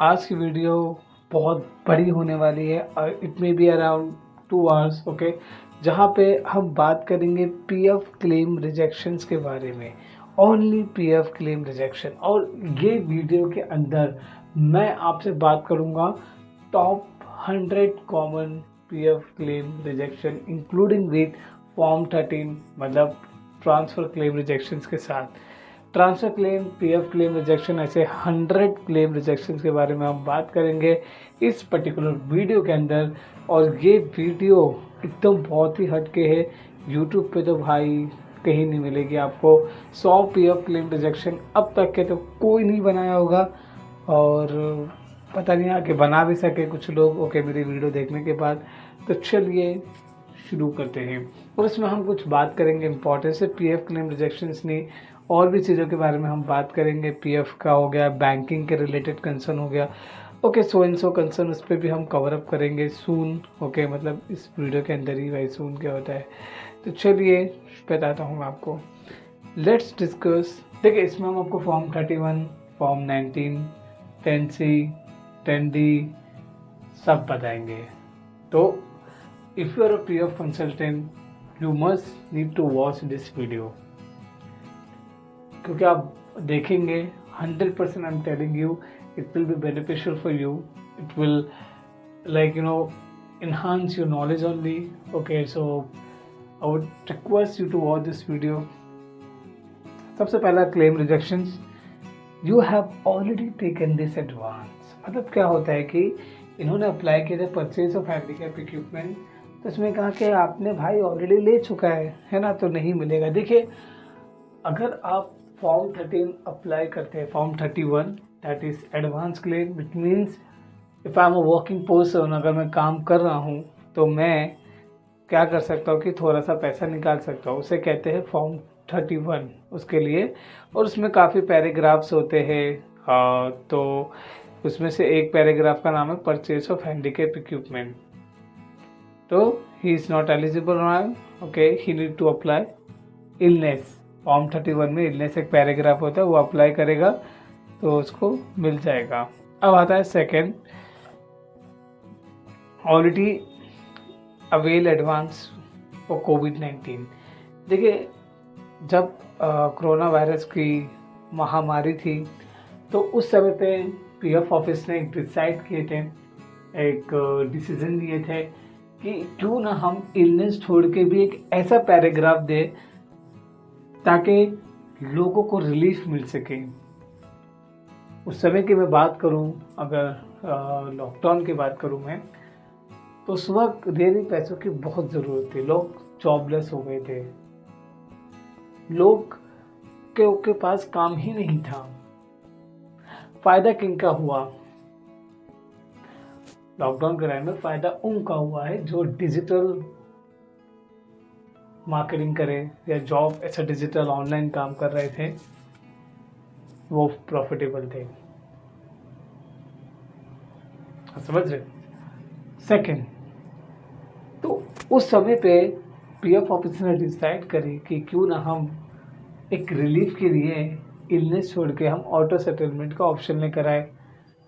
आज की वीडियो बहुत बड़ी होने वाली है और it may be around 2 hours okay, जहाँ पे हम बात करेंगे पीएफ क्लेम रिजेक्शंस के बारे में। Only PF claim rejection. और ये वीडियो के अंदर मैं आपसे बात करूँगा top 100 common PF claim rejection including with form 13 मतलब ट्रांसफ़र क्लेम रिजेक्शंस के साथ। Transfer claim, PF claim rejection, ऐसे 100 क्लेम रिजेक्शन के बारे में हम बात करेंगे इस पर्टिकुलर वीडियो के अंदर। और ये वीडियो एकदम बहुत ही हटके है। यूट्यूब पे तो भाई कहीं नहीं मिलेगी आपको। 100 पीएफ क्लेम रिजेक्शन अब तक के तो कोई नहीं बनाया होगा, और पता नहीं आगे बना भी सके कुछ लोग ओके मेरी वीडियो देखने के बाद। तो चलिए शुरू करते हैं। और इसमें हम कुछ बात करेंगे इंपॉर्टेंट से पीएफ क्लेम रिजेक्शंस नहीं, और भी चीज़ों के बारे में हम बात करेंगे। पीएफ का हो गया, बैंकिंग के रिलेटेड कंसर्न हो गया, okay so and so concern, उस पर भी हम कवर अप करेंगे सून। ओके मतलब इस वीडियो के अंदर ही भाई सून क्या होता है। तो चलिए बताता हूँ आपको, लेट्स डिस्कस। देखिए इसमें हम आपको फॉर्म 31, फॉर्म 19, 10C, 10D सब बताएंगे। तो if you are a PF consultant you must need to watch this video, क्योंकि आप देखेंगे 100% I am telling you it will be beneficial for you. It will like enhance your knowledge only. Okay, so I would request you to watch this video. सबसे पहला claim rejections, you have already taken this advance. मतलब क्या होता है कि इन्होंने apply किया था परचेज ऑफ हैंडीकैप इक्विपमेंट, तो इसमें कहा कि आपने भाई ऑलरेडी ले चुका है ना, तो नहीं मिलेगा। देखिए अगर आप फॉर्म 13 अप्लाई करते हैं, form 31 that is advance claim, it means if I am a working person, अगर मैं काम कर रहा हूँ तो मैं क्या कर सकता हूँ कि थोड़ा सा पैसा निकाल सकता हूँ, उसे कहते हैं फॉर्म 31 उसके लिए। और उसमें काफ़ी पैराग्राफ्स होते हैं, तो उसमें से एक पैराग्राफ का नाम है परचेज ऑफ हैंडीकैप इक्विपमेंट। तो he is not eligible now, okay, he need to apply illness. Form 31 में इलनेस एक पैराग्राफ होता है, वो अप्लाई करेगा तो उसको मिल जाएगा। अब आता है second, already avail advance for COVID. देखिए जब कोरोना वायरस की महामारी थी तो उस समय पे पीएफ ऑफिस ने डिसाइड किए थे, एक डिसीजन लिए थे कि क्यों ना हम इलनेस छोड़ के भी एक ऐसा पैराग्राफ दे ताकि लोगों को रिलीफ मिल सके। उस समय की मैं बात करूं, अगर लॉकडाउन की बात करूं मैं, तो उस वक्त रियली पैसों की बहुत ज़रूरत थी। लोग जॉबलेस हो गए थे, लोग के पास काम ही नहीं था। फ़ायदा किनका हुआ लॉकडाउन के टाइम में? फ़ायदा उनका हुआ है जो डिजिटल मार्केटिंग करे या जॉब ऐसा डिजिटल ऑनलाइन काम कर रहे थे, वो प्रॉफिटेबल थे। समझ रहे? सेकंड, तो उस समय पे पीएफ ऑफिस ने डिसाइड करी कि क्यों ना हम एक रिलीफ के लिए इलनेस छोड़ के हम ऑटो सेटलमेंट का ऑप्शन लेकर आए,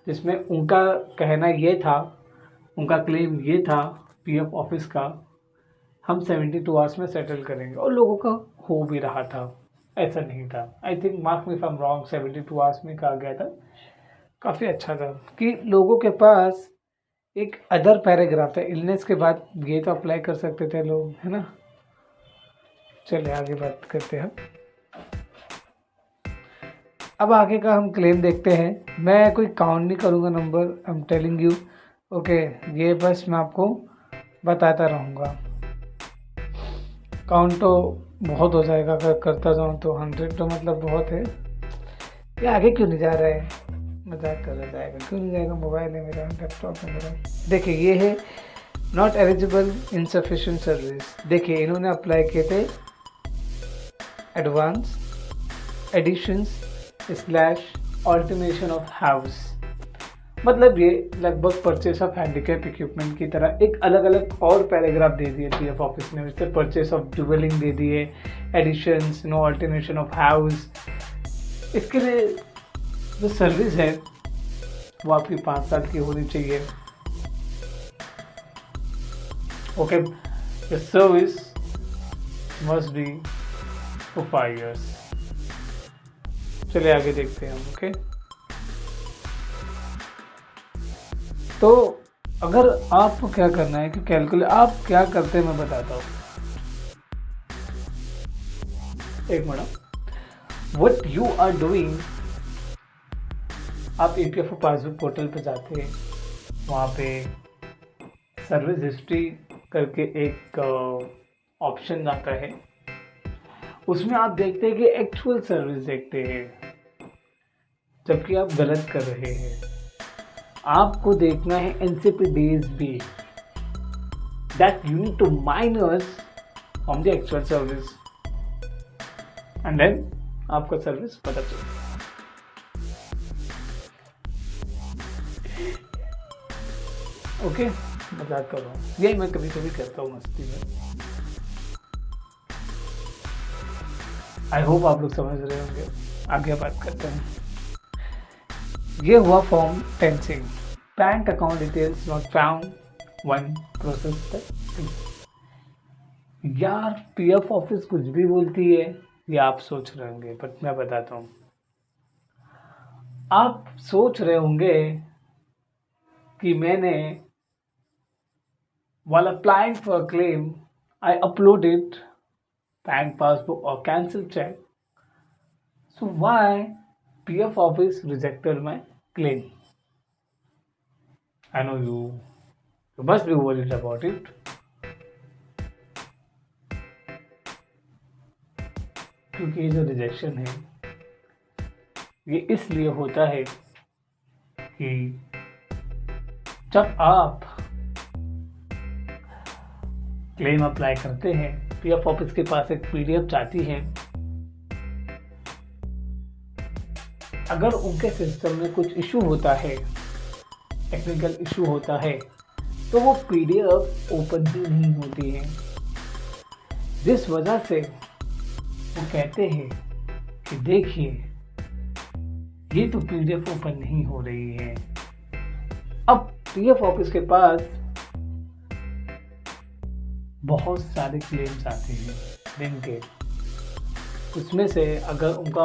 जिसमें उनका कहना ये था, उनका क्लेम ये था पीएफ ऑफिस का, हम 72 आवर्स में सेटल करेंगे। और लोगों का हो भी रहा था, ऐसा नहीं था। I think mark me if I am wrong, 72 hours में कहा गया था। काफ़ी अच्छा था कि लोगों के पास एक अदर पैराग्राफ था इलनेस के बाद, ये तो अप्लाई कर सकते थे लोग, है ना। चलिए आगे बात करते हैं। अब आगे का हम क्लेम देखते हैं। मैं कोई काउंट नहीं करूँगा number, I am telling you, okay. ये बस मैं आपको बताता रहूँगा। काउंट तो बहुत हो जाएगा अगर करता जाऊँ तो, 100 तो मतलब बहुत है। ये आगे क्यों नहीं जा रहा है? मजाक कर जाएगा, क्यों नहीं जाएगा? मोबाइल है मेरा, लैपटॉप है मेरा। देखिए ये है नॉट एलिजिबल इनसफिशिएंट सर्विस। देखिए इन्होंने अप्लाई किए थे advance additions slash alternation of house, मतलब ये लगभग परचेस ऑफ हैंडीकैप इक्विपमेंट की तरह एक अलग अलग और पैराग्राफ दे दिए पीएफ ऑफिस ने। जैसे परचेस ऑफ ड्यूलिंग दे दिए, additions, no alternation of house. इसके लिए जो सर्विस है वो आपकी 5 साल की होनी चाहिए। Okay, the service must be for 5 years। चलिए आगे देखते हैं हम। ओके, तो अगर आपको क्या करना है कि कैलकुलेट आप क्या करते हैं मैं बताता हूँ। एक minute, what you are doing, आप ईपीएफओ पासबुक पोर्टल पे जाते हैं, वहाँ पे सर्विस हिस्ट्री करके एक ऑप्शन आता है, उसमें आप देखते हैं कि एक्चुअल सर्विस देखते हैं, जबकि आप गलत कर रहे हैं। आपको देखना है एनसीपी डेज भी, that you need to minus from the actual service and then आपका सर्विस पता चलेगा। ओके, मजाक कर रहा हूँ, यही मैं कभी कभी करता हूँ मस्ती में। आई होप आप लोग समझ रहे होंगे। आगे बात करते हैं। ये हुआ form 10C, bank account details not found one process. यार पीएफ ऑफिस कुछ भी बोलती है, ये आप सोच रहे होंगे, बट मैं बताता हूँ। आप सोच रहे होंगे कि मैंने while applying for a claim I uploaded bank passbook or cancel check, so why PF office rejected my claim? I know you must be worried about it. क्योंकि ये जो रिजेक्शन है ये इसलिए होता है कि जब आप क्लेम अप्लाई करते हैं, पीएफ ऑफिस के पास एक पीडीएफ जाती है। अगर उनके सिस्टम में कुछ इशू होता है, टेक्निकल इशू होता है, तो वो पीडीएफ ओपन ही नहीं होती है, जिस वजह से वो कहते हैं कि देखिए ये तो पीडीएफ ओपन नहीं हो रही है। अब पीएफ ऑफिस के पास बहुत सारे क्लेम्स आते हैं दिन के, उसमें से अगर उनका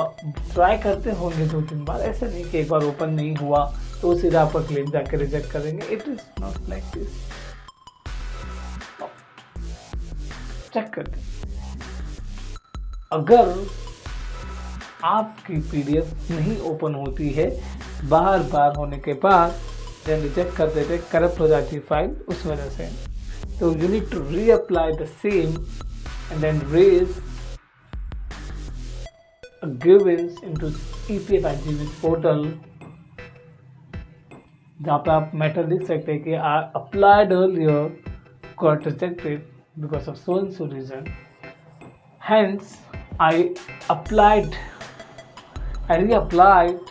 ट्राई करते होंगे 2-3 बार, ऐसा नहीं कि एक बार ओपन नहीं हुआ तो सीधा आपका क्लेम जाके रिजेक्ट करेंगे। It is not like this. Check करते, अगर आपकी पीडीएफ नहीं ओपन होती है बार बार होने के बाद, देन रिजेक्ट कर देते, करप्ट हो जाती है फाइल उस वजह से। तो you need to reapply the same and then raise a grievance into EPF portal, जहाँ पे आप मैटर लिख सकते हैं कि I applied earlier, got rejected because of so and so reason. Hence, I reapplied,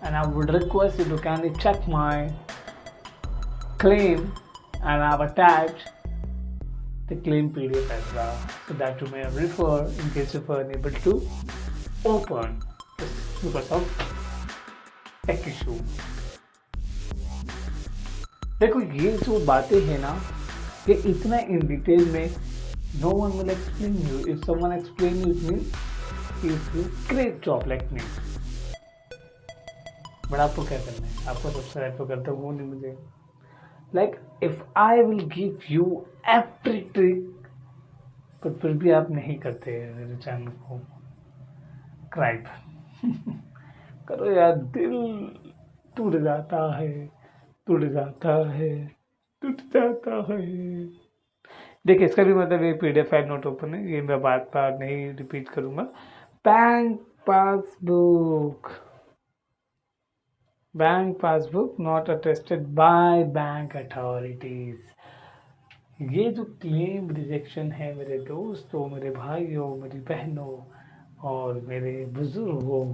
and I would request you to kindly check my claim, and I've attached the claim PDF as well, so that you may refer in case you are unable to open because of tech issue. देखो ये जो बातें हैं ना, ये इतना in detail में no one will explain you. If someone explain you, it means he is doing great job like me. But आपको क्या करना है, आपको सब्सक्राइब तो करते हो नहीं मुझे। Like if I will give you every trick, but फिर भी आप नहीं करते हैं मेरे चैनल को सब्सक्राइब करो यार, दिल टूट जाता है, टूट जाता है, टूट जाता है। देखिए इसका भी मतलब ये पीडीएफ फाइल नोट ओपन है, ये मैं बात बार नहीं रिपीट करूंगा। Bank passbook not attested by bank authorities. ये जो क्लेम रिजेक्शन है मेरे दोस्तों, मेरे भाइयों, मेरी बहनों और मेरे बुजुर्गों,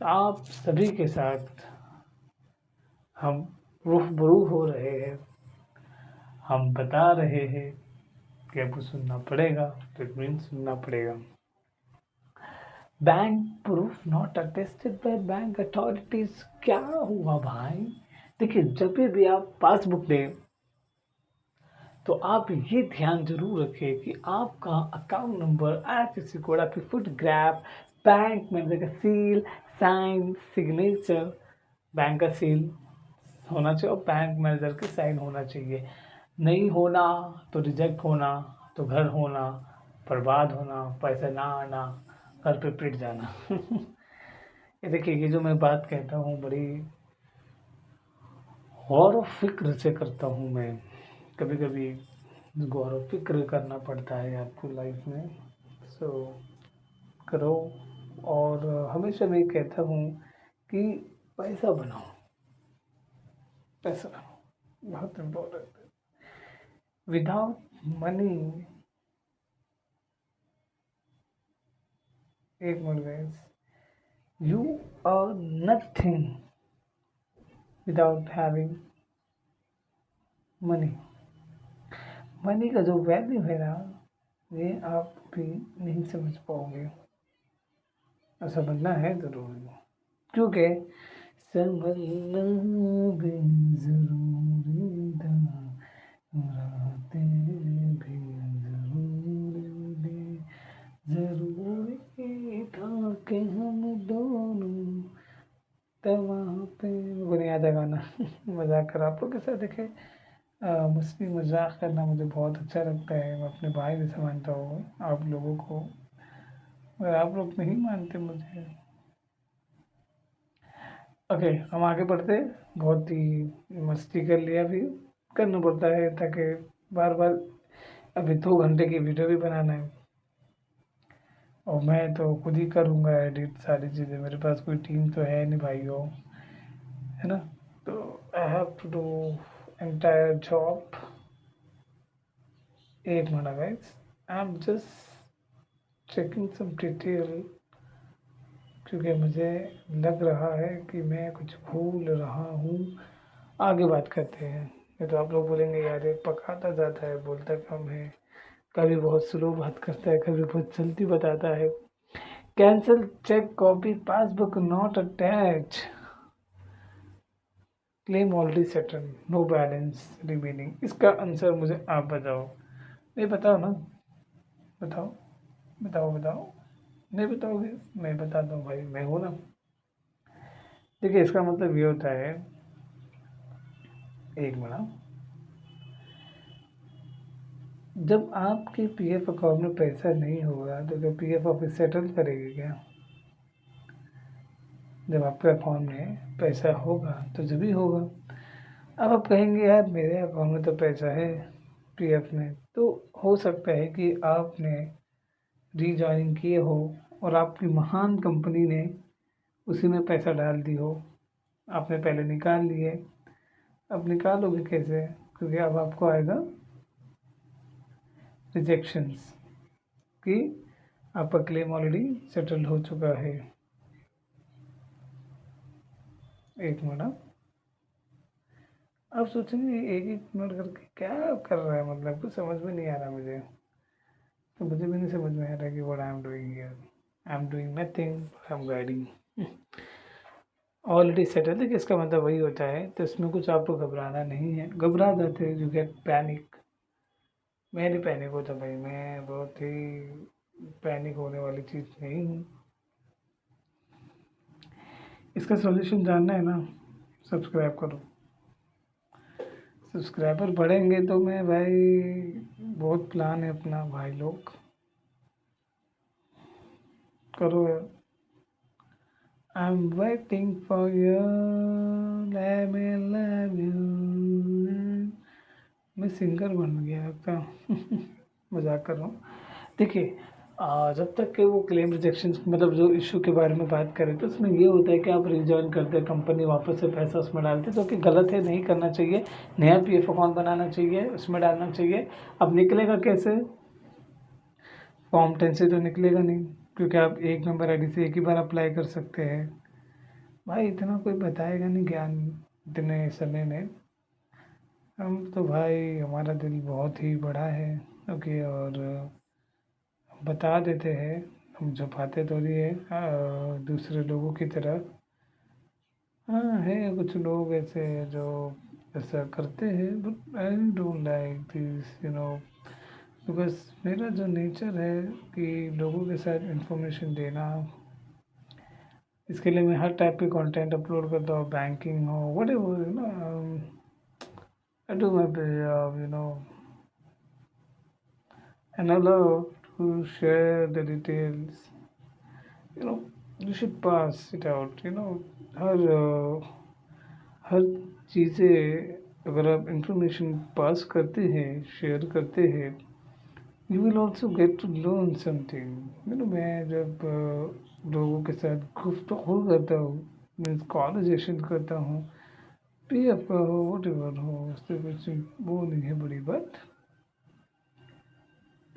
आप सभी के साथ हम रूबरू हो रहे हैं। हम बता रहे हैं कि आपको सुनना पड़ेगा, तो इट मीन्स सुनना पड़ेगा। Bank proof not attested by bank authorities. क्या हुआ भाई? देखिए, जब भी आप पासबुक दें तो आप ये ध्यान जरूर रखें कि आपका अकाउंट नंबर, आईएफएससी कोड, आपकी फुटग्राफ, बैंक मैनेजर का सील, साइन, सिग्नेचर, बैंक का सील होना चाहिए और बैंक मैनेजर के साइन होना चाहिए। नहीं होना तो रिजेक्ट होना, तो घर होना, बर्बाद होना, पैसा ना आना, घर पे पिट जाना। ये देखिए, ये जो मैं बात कहता हूँ बड़ी गौर व फिक्र से करता हूँ मैं। कभी कभी गौर व फिक्र करना पड़ता है आपको लाइफ में। सो करो। और हमेशा मैं कहता हूँ कि पैसा बनाओ, पैसा बनाओ, बहुत इम्पोर्टेंट है। विदाउट मनी, एक minute guys, you are nothing without having money. Money का जो वैल्यू है ना, ये आप भी नहीं समझ पाओगे। और समझना है जरूर, क्योंकि संभलना भी जरूरी था, रातें भी जरूरी, जरूरी था कि हम दोनों तब वहाँ पे, वो नहीं आता गाना। मजाक कर आपको के साथ देखे। मस्ती मजाक करना मुझे बहुत अच्छा लगता है। मैं अपने भाई जैसे मानता हूँ आप लोगों को, मगर आप लोग नहीं मानते मुझे। ओके, हम आगे बढ़ते हैं। बहुत ही मस्ती कर लिया, अभी करना पड़ता है ताकि बार बार, अभी 2 घंटे की वीडियो भी बनाना है और मैं तो खुद ही करूँगा एडिट सारी चीज़ें। मेरे पास कोई टीम तो है नहीं भाइयों, है ना? तो I have to do entire job. एक minute guys, I am just checking some detail, क्योंकि मुझे लग रहा है कि मैं कुछ भूल रहा हूँ। आगे बात करते हैं। ये तो आप लोग बोलेंगे यार ये पकाता ज़्यादा है, बोलता कम है, कभी बहुत स्लो बात करता है, कभी बहुत जल्दी बताता है। Cancel check copy passbook not attach, claim already settle, no balance remaining. इसका आंसर मुझे आप बताओ। नहीं बताओ ना, बताओ, बताओ, बताओ। नहीं बताओगे, मैं बताता हूँ भाई, मैं हूँ ना। देखिए, इसका मतलब ये होता है, एक मिनट, जब आपके पीएफ अकाउंट में पैसा नहीं होगा तो क्या पीएफ ऑफिस सेटल करेगी क्या? जब आपके अकाउंट में पैसा होगा तो जब भी होगा। अब आप कहेंगे यार मेरे अकाउंट में तो पैसा है पीएफ में, तो हो सकता है कि आपने रीजॉइनिंग किए हो और आपकी महान कंपनी ने उसी में पैसा डाल दी हो, आपने पहले निकाल लिए। अब निकालोगे कैसे? क्योंकि अब आपको आएगा रिजेक्शंस कि आपका क्लेम ऑलरेडी सेटल हो चुका है। एक मिनट, आप सोचेंगे एक एक मिनट करके क्या कर रहा है, मतलब कुछ समझ में नहीं आ रहा मुझे। तो मुझे भी नहीं समझ में आ रहा कि what I am doing here. I am doing nothing, I am guiding. Already settle है कि इसका मतलब वही होता है, तो इसमें कुछ आपको घबराना नहीं है। घबरा जाते हैं, यू गेट पैनिक। मैं नहीं पैनिक होता भाई, मैं बहुत ही पैनिक होने वाली चीज़ नहीं हूँ। इसका सॉल्यूशन जानना है ना, सब्सक्राइब करो। सब्सक्राइबर बढ़ेंगे तो मैं भाई, बहुत प्लान है अपना भाई लोग, करो यार। I am waiting for you, let me love you. मैं सिंगर बन गया लगता। मजाक कर रहा हूँ। देखिए, जब तक कि वो क्लेम रिजेक्शन, मतलब जो इशू के बारे में बात करें, तो उसमें ये होता है कि आप रिजॉइन करते हैं, कंपनी वापस से पैसा उसमें डालते हैं, जो कि गलत है, नहीं करना चाहिए। नया पीएफ अकाउंट बनाना चाहिए, उसमें डालना चाहिए। अब निकलेगा कैसे? फॉर्म 10 से तो निकलेगा नहीं, क्योंकि आप एक नंबर आईडी से एक ही बार अप्लाई कर सकते हैं। भाई इतना कोई बताएगा नहीं ज्ञान इतने समय में। हम तो भाई, हमारा दिल बहुत ही बड़ा है, ओके, और बता देते हैं हम छुपाते थोड़ी है दूसरे लोगों की तरह। हाँ है कुछ लोग ऐसे जो ऐसा करते हैं, but I don't like this because मेरा जो नेचर है कि लोगों के साथ इंफॉर्मेशन देना, इसके लिए मैं हर टाइप के कंटेंट अपलोड करता हूँ, बैंकिंग हो what ever I do my and I love to share the details. You know, you should pass it out. हर हर चीज़ें अगर आप इंफॉर्मेशन पास करते हैं, शेयर करते हैं, you will also get to learn something. मैं जब लोगों के साथ गुफ्तगू करता हूँ, मीन्स कॉन्वर्जेशन करता हूँ, पीएफ का हो वट एवर हो, उससे कुछ वो नहीं है बड़ी बात।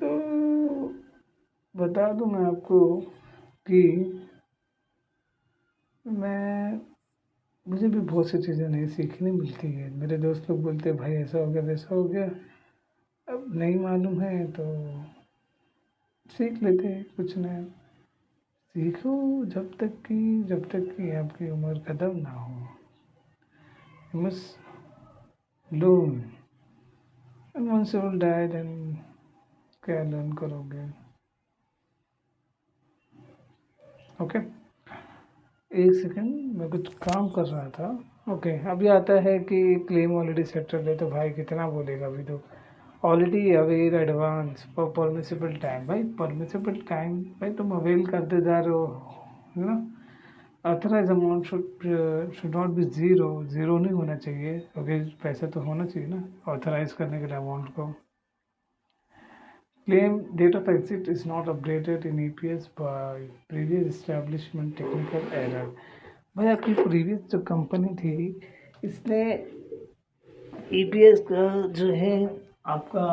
तो बता दूं मैं आपको कि मुझे भी बहुत सी चीज़ें नई सीखने मिलती है। मेरे दोस्त लोग बोलते हैं भाई ऐसा हो गया वैसा हो गया, अब नहीं मालूम है तो सीख लेते हैं कुछ नया। सीखो जब तक कि आपकी उम्र ख़त्म ना हो। You must learn and once you will die then क्या लर्न करोगे? ओके, एक सेकंड, मैं कुछ काम कर रहा था। ओके, अभी आता है कि क्लेम ऑलरेडी सेटल है, तो भाई कितना बोलेगा अभी तो already aware advance for permissible time. भाई परमिसिबल टाइम भाई तुम अवेल करते जा रहे हो, है ना। Authorise amount should not be zero, zero नहीं होना चाहिए, क्योंकि पैसा तो होना चाहिए ना ऑथराइज करने के लिए अमाउंट को। Claim date of exit is not updated in EPS by previous establishment technical error। भाई आपकी प्रीवियस जो कंपनी थी, इसने EPS का जो है आपका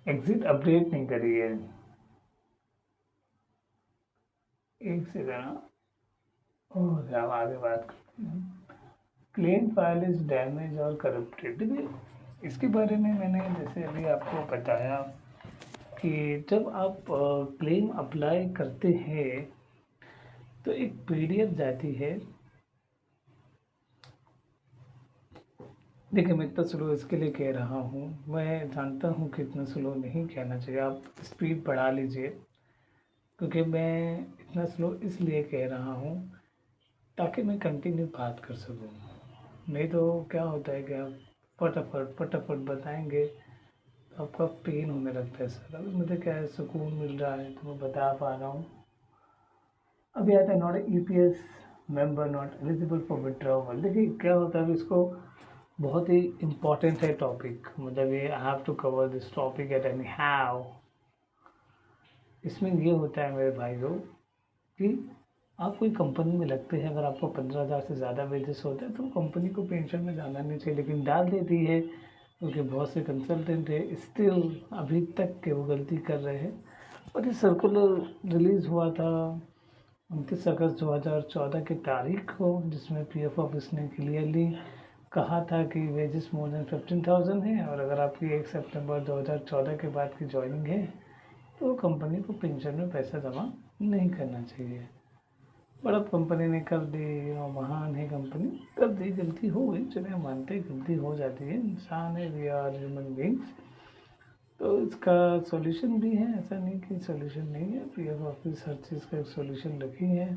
एग्जिट अपडेट नहीं करी है। एक सेकंड, और हम आगे बात करते हैं। क्लेम फाइल इज डैमेज और करप्टेड। देखिए इसके बारे में मैंने जैसे अभी आपको बताया कि जब आप क्लेम अप्लाई करते हैं तो एक पीडीएफ जाती है। देखिए मैं इतना स्लो इसके लिए कह रहा हूँ, मैं जानता हूँ कि इतना स्लो नहीं कहना चाहिए, आप स्पीड बढ़ा लीजिए, क्योंकि मैं इतना स्लो इसलिए कह रहा हूँ ताकि मैं कंटिन्यू बात कर सकूँ। नहीं तो क्या होता है कि आप फटाफट फटाफट बताएंगे तो आपका पेन होने लगता है। सर अभी मुझे क्या है, सुकून मिल रहा है तो मैं बता पा रहा हूँ। अभी आता है not EPS member not eligible for withdrawal. देखिए क्या होता है, इसको बहुत ही इम्पोर्टेंट है टॉपिक, मतलब ये I have to cover this topic at any how. इसमें ये होता है मेरे भाइयों कि आप कोई कंपनी में लगते हैं, अगर आपको 15,000 से ज़्यादा वेजेस होते हैं तो कंपनी को पेंशन में जाना नहीं चाहिए, लेकिन डाल देती है क्योंकि बहुत से कंसल्टेंट है स्टिल अभी तक के वो गलती कर रहे हैं। और ये सर्कुलर रिलीज़ हुआ था 29 अगस्त 2014 की तारीख को, जिसमें पीएफ ऑफिस ने क्लियरली कहा था कि वेजेस मोर देन 15,000 है, और अगर आपकी 1 सितंबर 2014 के बाद की जॉइनिंग है तो कंपनी को पेंशन में पैसा जमा नहीं करना चाहिए। बड़ा कंपनी ने कर दी, और महान है कंपनी, कर दी, गलती हो गई, चले हम मानते हैं गलती हो जाती है, इंसान है, वी आर ह्यूमन बींग्स। तो इसका सॉल्यूशन भी है, ऐसा नहीं कि सॉल्यूशन नहीं है, पीएफ ऑफिस हर चीज़ का एक सॉल्यूशन रखी है,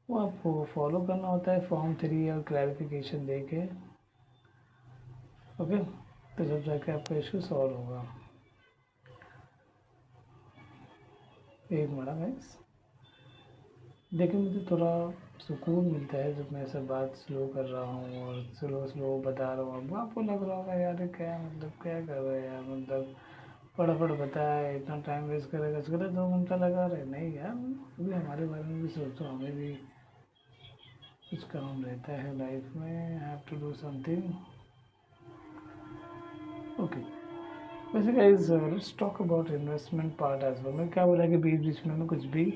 वो आपको फॉलो करना होता है फॉर्म 3 और क्लैरिफिकेशन दे के। ओके, तो जब जाके आपका इशू सॉल्व होगा। एक मिनट गाइस, देखिए मुझे थोड़ा सुकून मिलता है जब मैं ऐसा बात स्लो कर रहा हूँ और स्लो स्लो बता रहा हूँ। अब आपको लग रहा होगा यार क्या मतलब क्या कर रहे हैं यार, मतलब फटाफट बताए, इतना टाइम वेस्ट करेगा, इसके लिए 2 घंटा लगा रहे। नहीं यार, अभी हमारे बारे में भी सोचो, हमें भी कुछ काम रहता है लाइफ में, have to do something. Okay, वैसे guys let's talk about investment part as well. मैं क्या बोला कि बीच बीच में मैं कुछ भी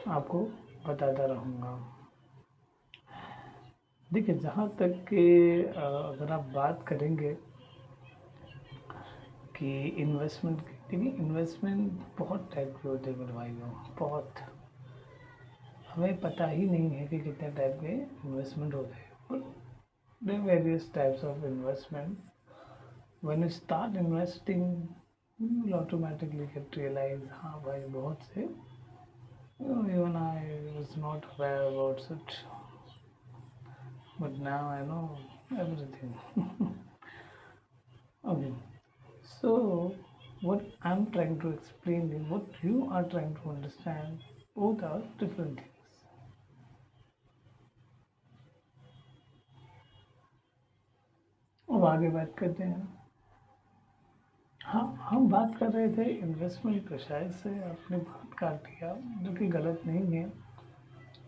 आपको बताता रहूँगा। देखिए जहाँ तक कि अगर आप बात करेंगे कि इन्वेस्टमेंट देखिए इन्वेस्टमेंट बहुत टाइप के होते हैं मेरे भाइयों, बहुत। हमें पता ही नहीं है कि कितने टाइप के इन्वेस्टमेंट होते हैं, but there various types of investment. When you start investing you will automatically get realise, हाँ भाई बहुत से even I was not aware about such, but now I know everything. Okay, so what I'm trying to explain is what you are trying to understand. Both are different things. अब आगे बात करते हैं. हाँ, हम बात कर रहे थे इन्वेस्टमेंट पे. शायद से आपने बात काट दिया, जो कि गलत नहीं है.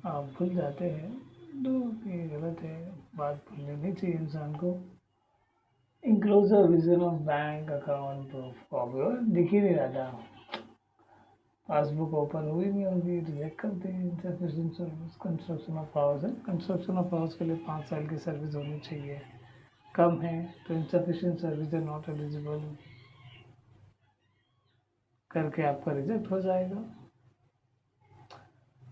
आप भूल जाते हैं तो ये गलत है. बात भूलनी नहीं चाहिए इंसान को. Inclusive vision of bank account proof copy दिख ही नहीं रहा था. पासबुक ओपन हुई नहीं होगी, रिजेक्ट कर देंगे. इंसफिशिएंट सर्विस. कंस्ट्रक्शन ऑफ हाउस है. कंस्ट्रक्शन ऑफ हाउस के लिए 5 साल की सर्विस होनी चाहिए. कम है तो इंसफिशिएंट सर्विस है, नॉट एलिजिबल करके आपका रिजेक्ट हो जाएगा.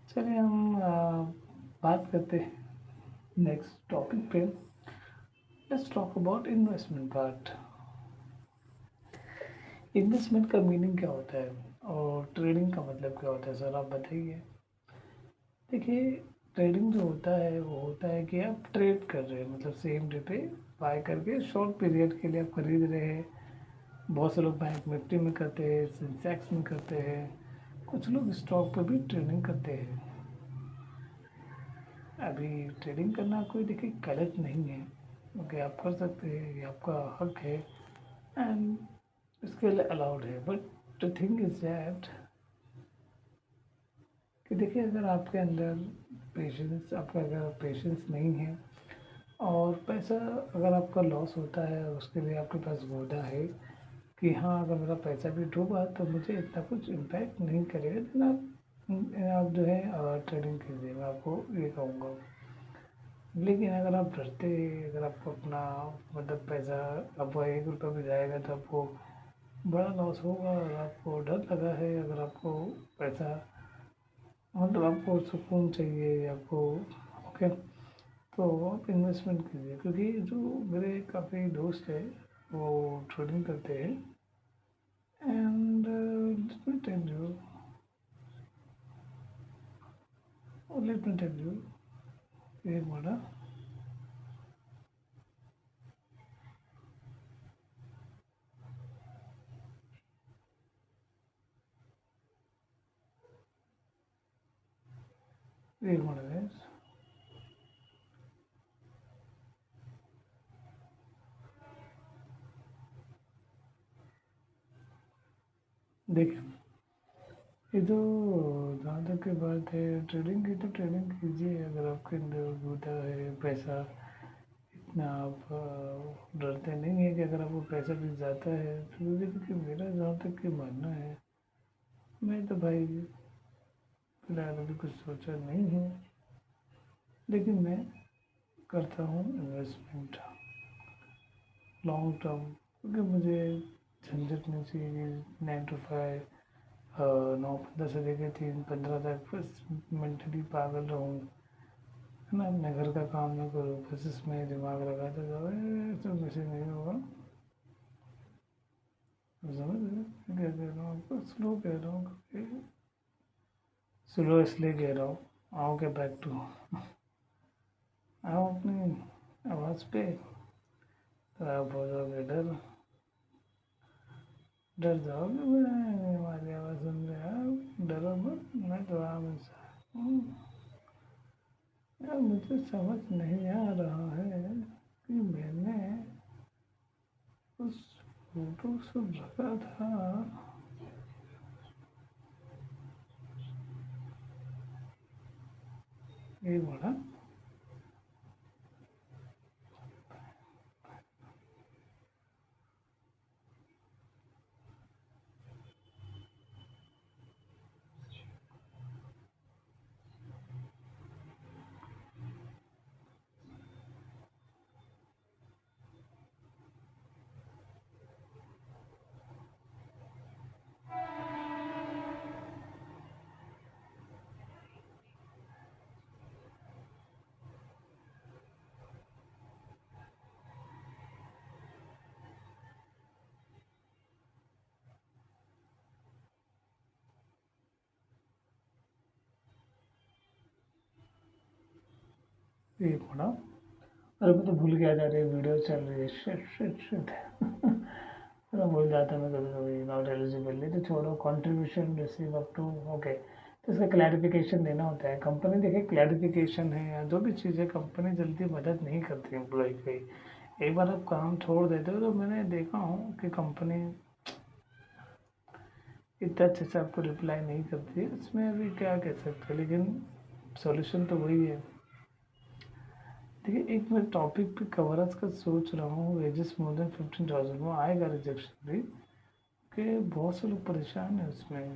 चलिए हम बात करते हैं नेक्स्ट टॉपिक पे. Let's talk about investment part. Investment का मीनिंग क्या होता है और ट्रेडिंग का मतलब क्या होता है, सर आप बताइए. देखिए ट्रेडिंग जो होता है वो होता है कि आप ट्रेड कर रहे हैं, मतलब सेम डे पे बाय करके शॉर्ट पीरियड के लिए आप खरीद रहे हैं. बहुत से लोग बैंक निफ्टी में करते हैं, सेंसेक्स में करते हैं, कुछ लोग स्टॉक पे भी ट्रेडिंग करते हैं. अभी ट्रेडिंग करना कोई देखिए गलत नहीं है, क्योंकि आप कर सकते हैं, ये आपका हक है एंड इसके लिए अलाउड है. But the thing is that कि देखिए अगर आपके अंदर पेशेंस, आपका अगर पेशेंस नहीं है और पैसा अगर आपका लॉस होता है, उसके लिए आपके पास घोड़ा है कि हाँ अगर मेरा पैसा भी डूबा तो मुझे इतना कुछ इम्पैक्ट नहीं करेगा, लेकिन आप जो है ट्रेडिंग कीजिए, मैं आपको ये कहूँगा. लेकिन अगर आप डरते, अगर आपको अपना मतलब पैसा आपका 1 रुपया भी जाएगा तो आपको बड़ा लॉस होगा और आपको डर लगा है, अगर आपको पैसा मतलब आपको सुकून चाहिए आपको, ओके, तो आप इन्वेस्टमेंट कीजिए. क्योंकि जो मेरे काफ़ी दोस्त है वो ट्रेडिंग करते हैं and let me tell you एक मिनट. एक मिनट देखिए, ये तो जहाँ तक की बात है ट्रेडिंग की, तो ट्रेडिंग कीजिए अगर आपके अंदर होता है पैसा. इतना आप डरते नहीं है कि अगर आपको पैसा भी जाता है तो देखिए मेरा जहाँ तक कि मानना है, मैं तो भाई फिलहाल अभी कुछ सोचा नहीं है, लेकिन मैं करता हूँ इन्वेस्टमेंट लॉन्ग टर्म. क्योंकि मुझे झंझट नहीं चाहिए 9 to 5, 9 से लेकर 3-15 तक बस मेंटली पागल रहूँ, है ना, अपने घर का काम ना करूँ, बस इसमें दिमाग लगाते जाओ. ऐसा वैसे नहीं होगा. समझ रहे क्या कह रहा हूँ आपको. स्लो कह रहा हूँ क्योंकि स्लो इसलिए कह रहा हूँ. आओ के बैक टू, आओ अपनी आवाज़ पे. तो आप हो जाओगे डर, डर जाओगे. मैं हमारी आवाज़ सुन रहे आप डरो मत, मैं तो आम इंसान हूँ. यार मुझे समझ नहीं आ रहा है कि मैंने उस फोटो सब रखा था. ये बड़ा एक मिनट, अरे मैं तो भूल गया था, अरे वीडियो चल रही है, शिट शिट शिट। अरे भूल जाता मैं कभी कभी, नॉट एलिजिबल, नहीं तो छोड़ो, contribution receive up to, okay. तो इसका क्लैरिफिकेशन देना होता है। कंपनी देखिए क्लैरिफिकेशन है या जो भी चीज़ है, कंपनी जल्दी मदद नहीं करती एम्प्लॉय की। एक बार आप काम छोड़ देते हो तो मैंने देखा हूँ कि कंपनी इतना अच्छे से आपको रिप्लाई नहीं करती है। इसमें अभी क्या कह सकते हैं, लेकिन सॉल्यूशन तो वही है। देखिए एक मैं टॉपिक पे कवरेज का सोच रहा हूँ, वेजेस मोर देन 15,000 वो आएगा रिजेक्शन भी, कि बहुत से लोग परेशान हैं उसमें।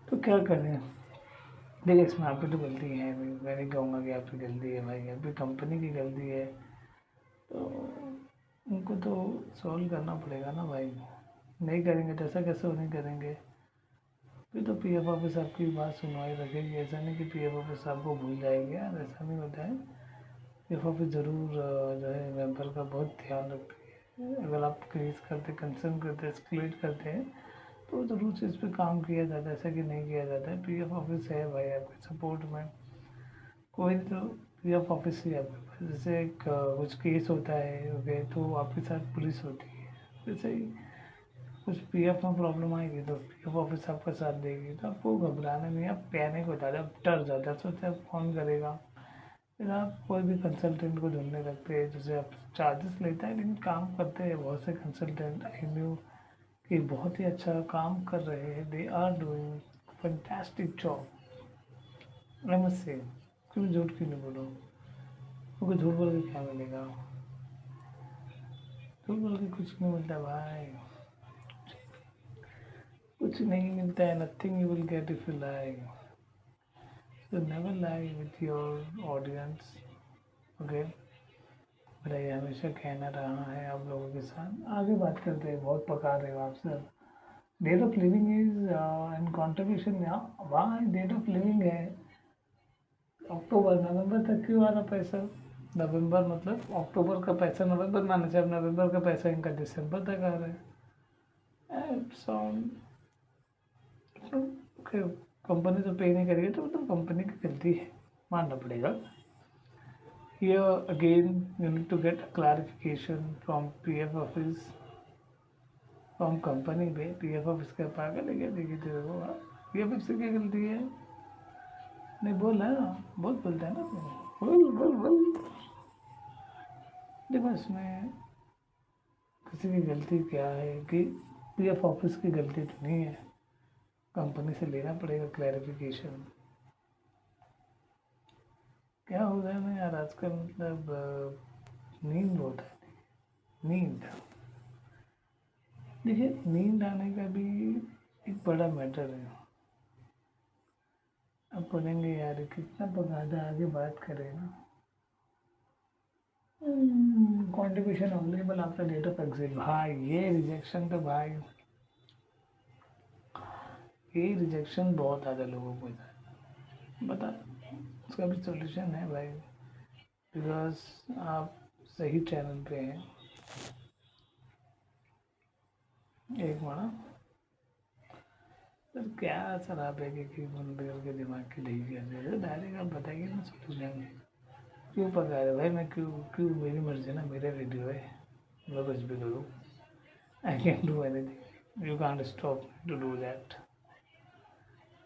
तो क्या करें? देखिए इसमें आपकी तो गलती है नहीं, मैं नहीं कहूँगा कि आपकी गलती है भाई, आपकी कंपनी की गलती है। तो उनको तो सॉल्व करना पड़ेगा ना भाई। नहीं करेंगे तो ऐसा कैसे वो नहीं करेंगे? फिर तो पीएफ ऑफिस आपकी बात सुनवाई रखेगी। ऐसा नहीं कि पीएफ ऑफिस आपको भूल जाएगी यार, ऐसा नहीं होता है। पीएफ ऑफिस ज़रूर जो है मेंबर का बहुत ध्यान रखती है। अगर आप क्रिएट करते, कंसर्न करते, एस्केलेट करते हैं, तो ज़रूर से इस पे काम किया जाता है, ऐसा कि नहीं किया जाता है। पीएफ ऑफिस है भाई आपके सपोर्ट में। कोई तो पीएफ ऑफिस ही आपके पास, जैसे एक कुछ केस होता है, ओके, तो आपके साथ पुलिस होती है। वैसे ही कुछ पीएफ में प्रॉब्लम आएगी तो पीएफ ऑफिस आपका साथ देगी। तो आपको घबराना नहीं है, आप पैनिक हो जाते, आप डर जाते हैं, सोचते आप कौन करेगा। फिर आप कोई भी कंसल्टेंट को ढूंढने लगते हैं, जैसे आप चार्जेस लेता है लेकिन काम करते हैं। बहुत से कंसल्टेंट आई न्यू कि बहुत ही अच्छा काम कर रहे हैं, they are doing fantastic job, I must say. क्यों झूठ क्यों नहीं बोलो, क्योंकि झूठ बोल के क्या मिलेगा? झूठ बोल के कुछ नहीं मिलता भाई, कुछ नहीं मिलता है। Nothing you will get if you lie. So never lie with your audience, okay. मेरा ये हमेशा कहना रहा है आप लोगों के साथ। आगे बात करते हैं, बहुत पका रहे हो आप sir. Date of living is and contribution, यहाँ वहाँ डेट ऑफ लिविंग है अक्टूबर नवंबर तक। क्यों आ रहा पैसा? नवंबर मतलब अक्टूबर का पैसा नवंबर में आना चाहिए, अब नवंबर का पैसा इनका दिसंबर तक आ रहा है। साउंड कंपनी तो पे नहीं करेगी तो मतलब कंपनी की गलती है, मानना पड़ेगा। Here again, you need to get a clarification from PF office, from company पे। PF office का पागल है क्या? देखिए तेरे को PF office से क्या गलती है? नहीं बोल ना, बहुत बोलता है ना तू। बोल बोल बोल। देखो इसमें किसी की गलती क्या है कि PF ऑफिस की गलती तो नहीं है, कंपनी से लेना पड़ेगा क्लैरिफिकेशन। क्या हो गया ना यार आजकल, मतलब नींद बहुत आती है, नींद। देखिए नींद आने का भी एक बड़ा मैटर है। अब बोलेंगे यार कितना बगादा, आगे बात करें ना। Contribution available after date of exit, भाई ये रिजेक्शन तो भाई, ये रिजेक्शन बहुत ज़्यादा लोगों को होता है। बता, उसका भी सॉल्यूशन है भाई, बिकॉज आप सही चैनल पे हैं। एक माना सर क्या सर, आप एक बंद करके दिमाग की नहीं कर, डायरेक्ट आप बताइए ना सॉल्यूशन। क्यों पका रहे भाई? मैं क्यों क्यों, मेरी मर्जी ना, मेरा वीडियो है, मैं कुछ भी करूँ। I can do anything, you can't stop to do that,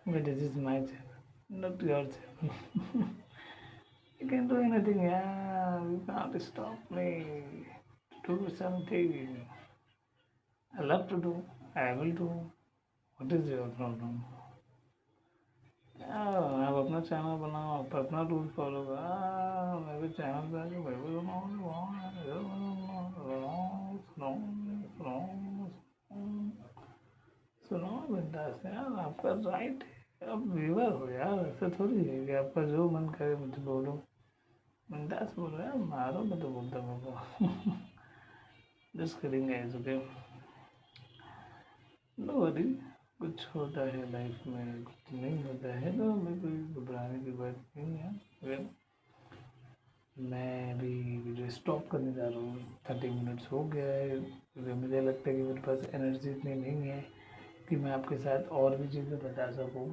but this is my channel, not your channel. You can do anything, yeah, you can't stop me to do something I love to do, I will do। what is your problem? आप अपना channel बनाओ, आप अपना rule follow करो। मैं भी channel पे आके मैं भी सुनो सुनो सुनो बिंदास है यार, आपका राइट है। अब व्यूअर हो यार, ऐसा थोड़ी है कि आपका जो मन करे मुझे बोलो। बिंदास बोलो यार, मारो मैं तो बोलता मेरे को। Just kidding guys, okay. No worry, कुछ होता है लाइफ में, कुछ नहीं होता है तो हमें कोई घबराने की बात नहीं है। स्टॉप करने जा रहा हूँ। 30 मिनट्स हो गया है, क्योंकि मुझे लगता है कि मेरे पास एनर्जी इतनी नहीं है कि मैं आपके साथ और भी चीज़ें बता सकूँ।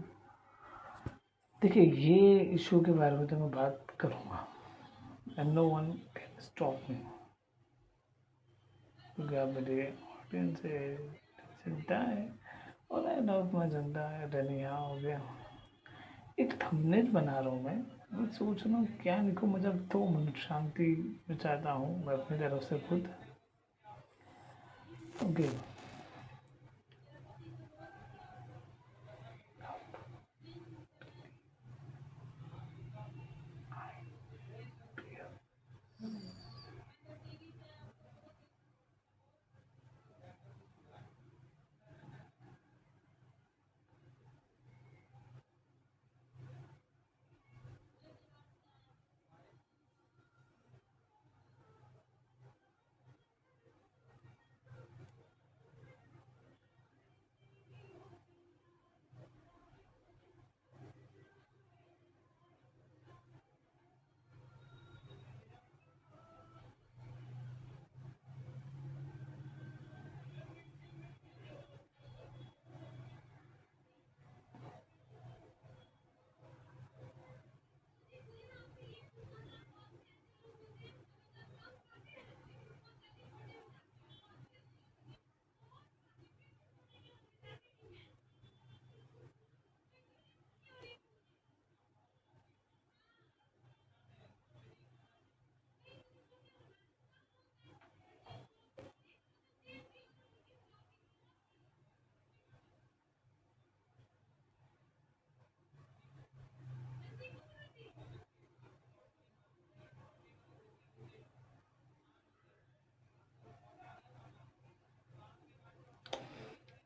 देखिए, ये इशू के बारे में तो मैं बात करूँगा and no one can stop me, क्योंकि आप मेरे ऑडियंस से जनता है और आई नो मैं जनता है रहने यहाँ हो गया। एक थंबनेल बना रहा हूँ मैं सोच रहा हूँ क्या लिखूँ, मतलब 2 मिनट शांति में चाहता हूँ मैं अपनी तरफ से खुद। ओके,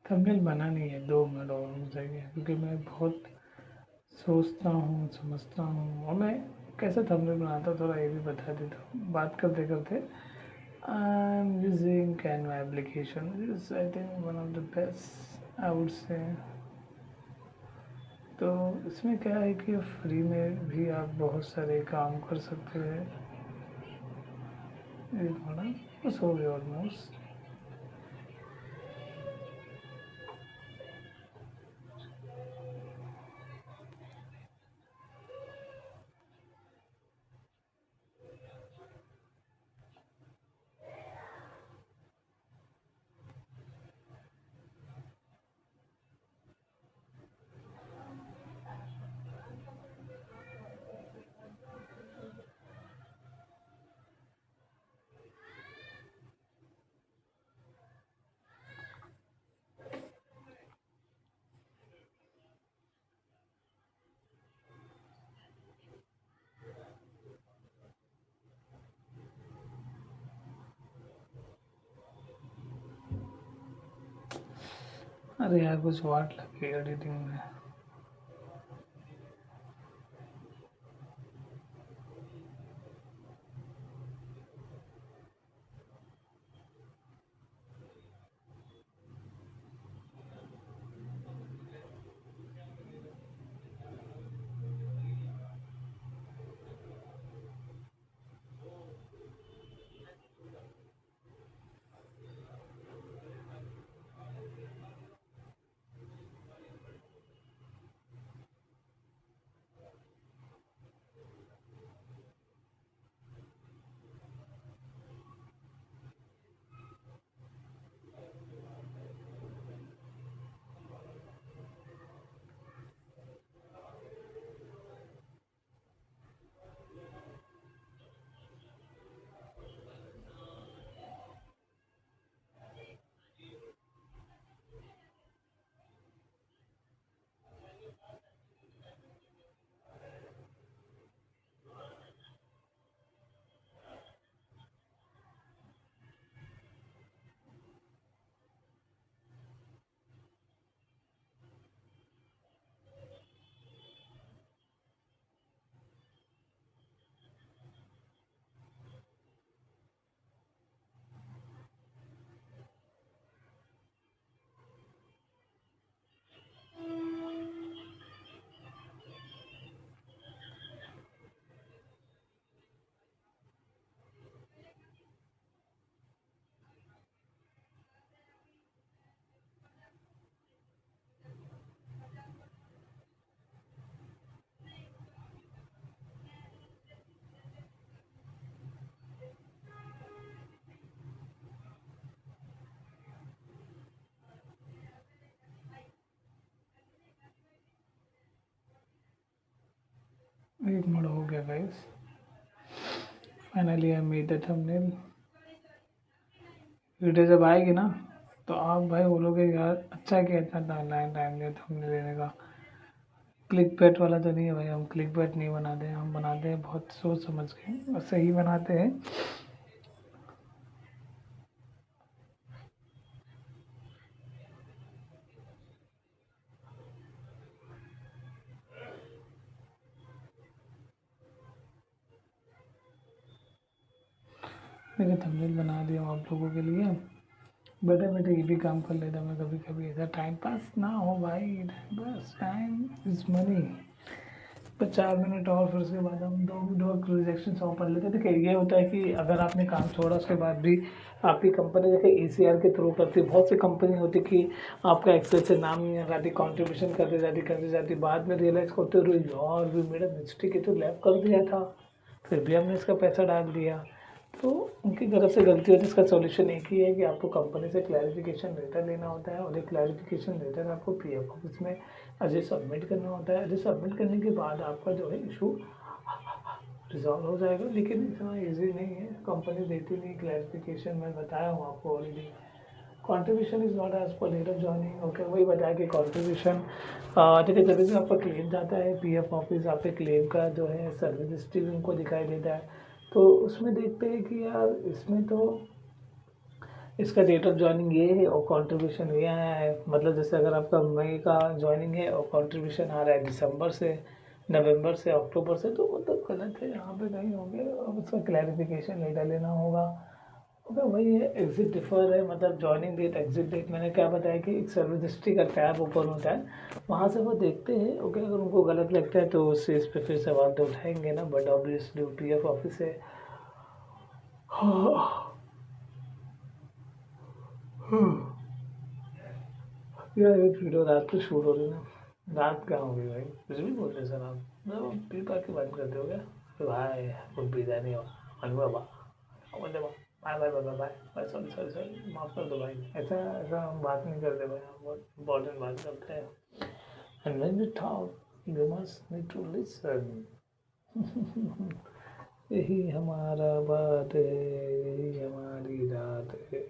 थंबनेल बना नहीं है, 2 मिनट और हो जाएंगे, क्योंकि मैं बहुत सोचता हूँ समझता हूँ और मैं कैसे थंबनेल बनाता हूँ थोड़ा ये भी बता देता हूँ बात करते करते। I am using Canva application, is I think one of the best I would say. तो इसमें क्या है कि फ्री में भी आप बहुत सारे काम कर सकते हैं। ये थोड़ा बस हो गया ऑलमोस्ट। अरे यार कुछ वाट लगी एडिटिंग में। एक मिनट हो गया guys, finally I made the thumbnail. Video जब आएगी ना तो आप भाई बोलोगे यार अच्छा किया, इतना टाइम लिया थंबनेल लेने का। क्लिक बैट वाला तो नहीं है भाई, हम क्लिक बैट नहीं बनाते हैं, हम बनाते हैं बहुत सोच समझ के और सही बनाते हैं। मैंने थंबनेल बना दिया हूँ आप लोगों के लिए। बैठे बैठे ये भी काम कर लेता मैं कभी कभी, ऐसा टाइम पास ना हो भाई, time pass, time is money. पर 4 मिनट और फिर उसके बाद हम दो रिजेक्शन सॉन्ग पढ़ लेते। देखिए ये होता है कि अगर आपने काम छोड़ा उसके बाद भी आपकी कंपनी देखिए ACR के थ्रू करती है। बहुत सी कंपनी होती कि आपका एक्सेल से नाम नहीं आ जाती, कॉन्ट्रीब्यूशन करते जाती, बाद में रियलाइज़ करते रहो यार भी मेरा मिस्टेक है तो लैब कर दिया था, फिर भी हमने इसका पैसा डाल दिया। तो उनकी तरफ से गलती होती है। इसका सॉल्यूशन एक ही है कि आपको कंपनी से क्लैरिफिकेशन लेटर लेना होता है और एक क्लैरिफिकेशन लेटर आपको PF ऑफिस में अजय सबमिट करना होता है। अजय सबमिट करने के बाद आपका जो है इशू रिजॉल्व हो जाएगा। लेकिन इतना ईजी नहीं है, कंपनी देती नहीं क्लैरिफिकेशन, मैं बताया हूँ आपको already. Contribution is not as per date of joining. Okay, वही बताया कि कॉन्ट्रीब्यूशन देखिए जब भी आपका क्लेम जाता है PF ऑफिस, आपके क्लेम का जो है सर्विस हिस्ट्री भी उनको दिखाई देता है। तो उसमें देखते हैं कि यार इसमें तो इसका डेट ऑफ ज्वाइनिंग ये है और कंट्रीब्यूशन ये आया है। मतलब जैसे अगर आपका मई का ज्वाइनिंग है और कंट्रीब्यूशन आ रहा है दिसंबर से, नवंबर से, अक्टूबर से, तो मतलब गलत है यहाँ पे कहीं हो गया। अब उसका क्लैरिफिकेशन लेटर लेना होगा। ओके, वही है, एग्जिट डिफर है, मतलब ज्वाइनिंग डेट एग्जिट डेट। मैंने क्या बताया कि एक सर्विस हिस्ट्री का टैब ओपन होता है, वहाँ से वो देखते हैं। ओके, अगर उनको गलत लगता है तो उससे इस पर फिर सवाल तो उठाएंगे ना, बट ऑब्वियसली PF ऑफिस है। हाँ। यार ये वीडियो रात को शूट हो रही है ना, रात कहाँ होगी भाई, कुछ भी बोल रहे सर आप, मतलब पी पा के बात करते हो क्या? तो भाई कुछ पीता नहीं हो, मन बाबा, बोलते bye bye bye bye bye bye, sorry sorry sorry, माफ़ कर दो भाई, ऐसा ऐसा हम बात नहीं करते भाई, हम बहुत इंपॉर्टेंट बात करते हैं। And when we talk you must need to listen. यही हमारा बात है, यही हमारी रात है।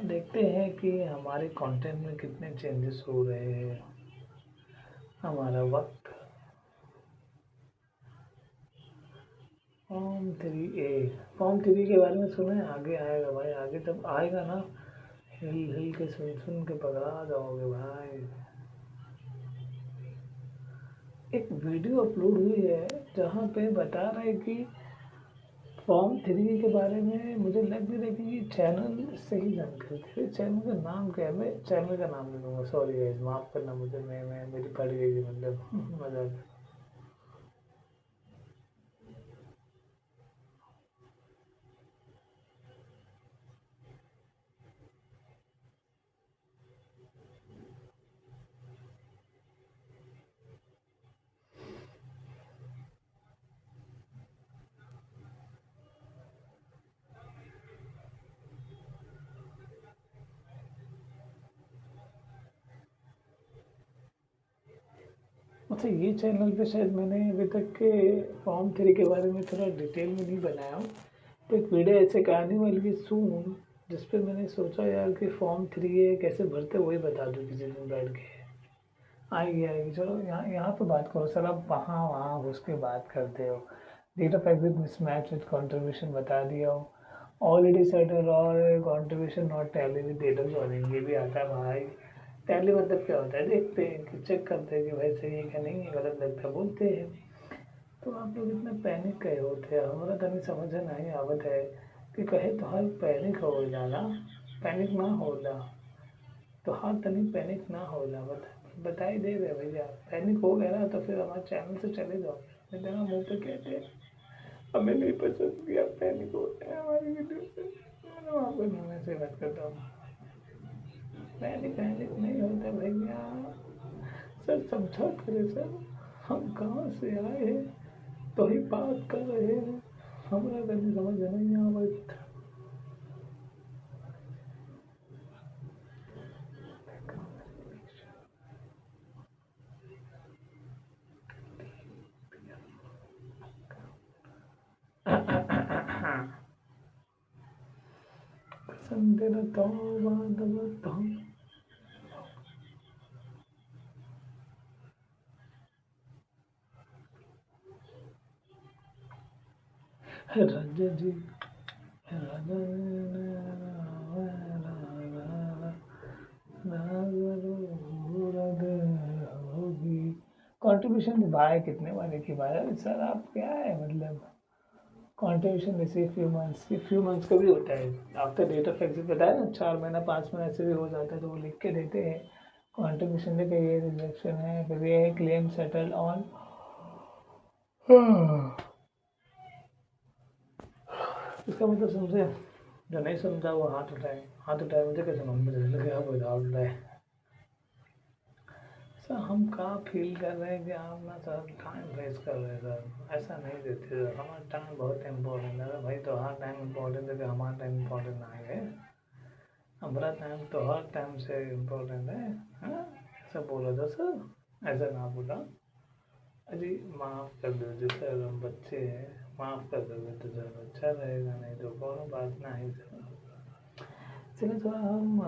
देखते हैं कि हमारे कंटेंट में कितने चेंजेस हो रहे हैं। हमारा वक्त फॉर्म 3 के बारे में सुने, आगे आएगा भाई, आगे तब आएगा ना, हिल हिल के सुन सुन के पगला जाओगे भाई। एक वीडियो अपलोड हुई है जहाँ पे बता रहे कि फॉर्म 3 के बारे में मुझे लग नहीं रहा कि ये चैनल सही जानकारी थे। चैनल का नाम क्या है, मैं चैनल का नाम नहीं लूँगा, सॉरी गाइस, माफ़ करना मुझे, मैं मेरी पड़ गई थी, मतलब मजाक। अच्छा, ये चैनल पे शायद मैंने अभी तक के फॉर्म 3 के बारे में थोड़ा डिटेल में नहीं बनाया हूँ। तो एक वीडियो ऐसे आने वाली है सून, जिस पे मैंने सोचा यार कि फॉर्म 3 है कैसे भरते, वही बता दूँ किसी दिन बैठ के। आएगी आएगी, चलो यहाँ यहाँ पे बात करो सर, आप वहाँ वहाँ घुस के बात करते हो। Date of exit mismatch with contribution बता दिया हो, ऑलरेडी सेटल और contribution not tally with date of joining, ये भी आता है भाई। टैली मतलब क्या होता है, देखते हैं कि चेक करते हैं कि भाई सही है क्या नहीं है, गलत लगता है बोलते हैं। तो आप लोग इतना पैनिक कहे होते हैं, हमारा तनी समझ नहीं आवत है कि कहे तो हर पैनिक हो जाला, पैनिक ना होला, तो हर तनी पैनिक ना होला, बता ही दे रहे भैया। पैनिक हो गया ना तो फिर हमारे चैनल से चले जाओ, नहीं देना मुँह पे कहते हैं हमें नहीं पसंद किया, पैनिक होते हैं हमारी वीडियो से। मैंने आपको मैं से बात करता हूँ, पैनिक पैनिक नहीं होता भैया, सर समझा करे सर, हम कहाँ से आए हैं तो ही बात कर रहे हैं, हमारा कभी समझ नहीं आवत। तेरा तौबा तौबा तौबा। राजा जी राजा होगी। कंट्रीब्यूशन भाई कितने वाले की भाई सर, आप क्या है मतलब कंट्रीब्यूशन रिसीव फ्यू मंथ्स का भी होता है। आफ्टर डेट ऑफ एग्जिट बताया ना, 4 महीना 5 महीना ऐसे भी हो जाता है, तो वो लिख के देते हैं कंट्रीब्यूशन लेके ये रिजेक्शन है, फिर ये है क्लेम सेटल ऑन। इसका मतलब समझे? जो नहीं समझा वो हाथ उठाए, हाथ उठाए मुझे कैसे मालूम लगे आप हाथ उठाए। सर हम कहाँ फील कर रहे हैं कि आप ना सर टाइम वेस्ट कर रहे हैं सर, ऐसा नहीं देते सर, हमारा टाइम बहुत इम्पोर्टेंट है भाई। तो हर टाइम इम्पोर्टेंट है कि हमारा टाइम इम्पोर्टेंट नहीं है? हमारा टाइम तो हर टाइम से इम्पोर्टेंट है। हाँ ऐसा बोला था सर, ऐसा ना बोला। अरे माफ़ कर दो सर, हम बच्चे हैं, माफ़ कर दोगे तो सर अच्छा रहेगा, नहीं तो कोनो बात नहीं सर। चलिए थोड़ा हम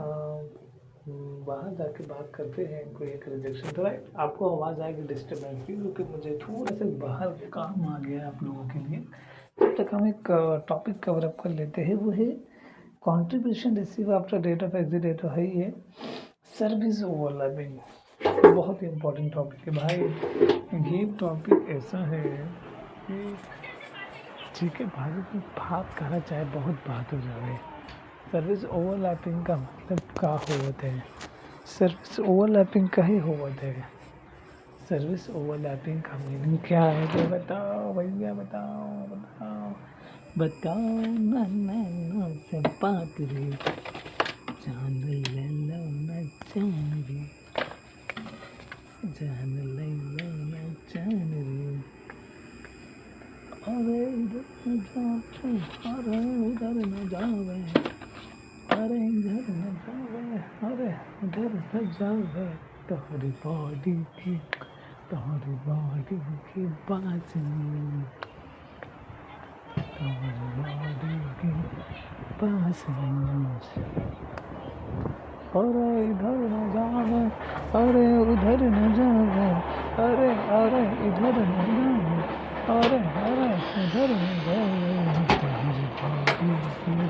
बाहर जाके बात करते हैं। कोई एक रिजेक्शन थोड़ा आपको आवाज़ आएगी डिस्टर्बेंस की, क्योंकि मुझे थोड़ा सा बाहर काम आ गया है आप लोगों के लिए। तब तक हम एक टॉपिक कवर अप कर लेते हैं, वो है contribution receive after date of exit date है ये सर्विस ओवरलैपिंग। बहुत ही इम्पोर्टेंट टॉपिक है भाई। ये टॉपिक ऐसा है कि ठीक है भाई, बात करा चाहे बहुत बात हो जाए। सर्विस ओवरलैपिंग का मतलब क्या होता है? सर्विस ओवरलैपिंग का ही होता है। सर्विस ओवरलैपिंग का मीनिंग क्या है तो बताओ भैया, बताओ बताओ बताओ ना ना ना से बात रे, जान ले लो ना जान रे, जान ले लो ना जान रे। अरे इधर न जाओ, अरे उधर न जाओ, अरे इधर न जावे, अरे उधर न जावे। तुम्हारी बॉडी की तुम्हारी बॉडी की बांसुरी, तुम्हारी बॉडी की बांसुरी। अरे इधर न जावे, अरे उधर न जावे, अरे अरे इधर न जावे, अरे अरे उधर न जावे। तुम्हारी बॉडी की बांसुरी।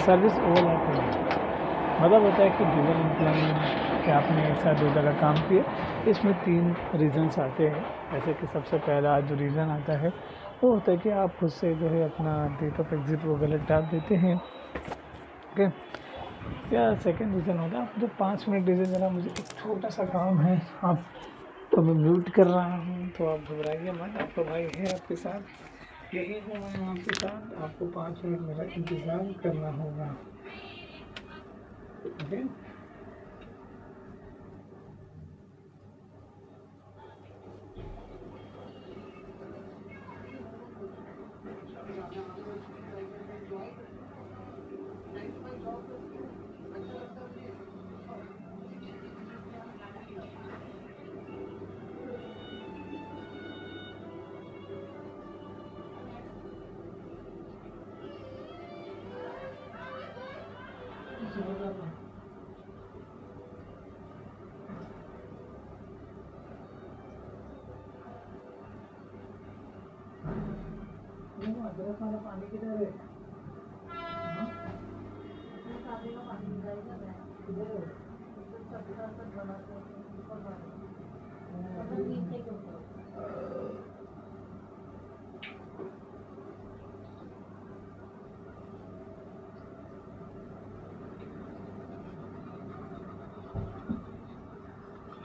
सर्विस ओवरलैपिंग मतलब होता है कि ड्यूअल एम्प्लॉयमेंट, कि आपने एक साथ 2 जगह काम किया। इसमें 3 रीज़न्स आते हैं। जैसे कि सबसे पहला जो रीज़न आता है वो होता है कि आप खुद से जो है अपना डेट ऑफ एग्जिट वो गलत डाल देते हैं, ओके। या सेकंड रीज़न होता है, आप जो 5 मिनट दीजिए ज़रा, मुझे एक छोटा सा काम है, आप तो मैं म्यूट कर रहा हूँ, तो आप घबराइए मत, आपका भाई है आपके साथ, यही हूँ मैं आपके साथ। आपको 5 मिनट मेरा इंतज़ार करना होगा, ओके। अदरक वाला पानी किधर है?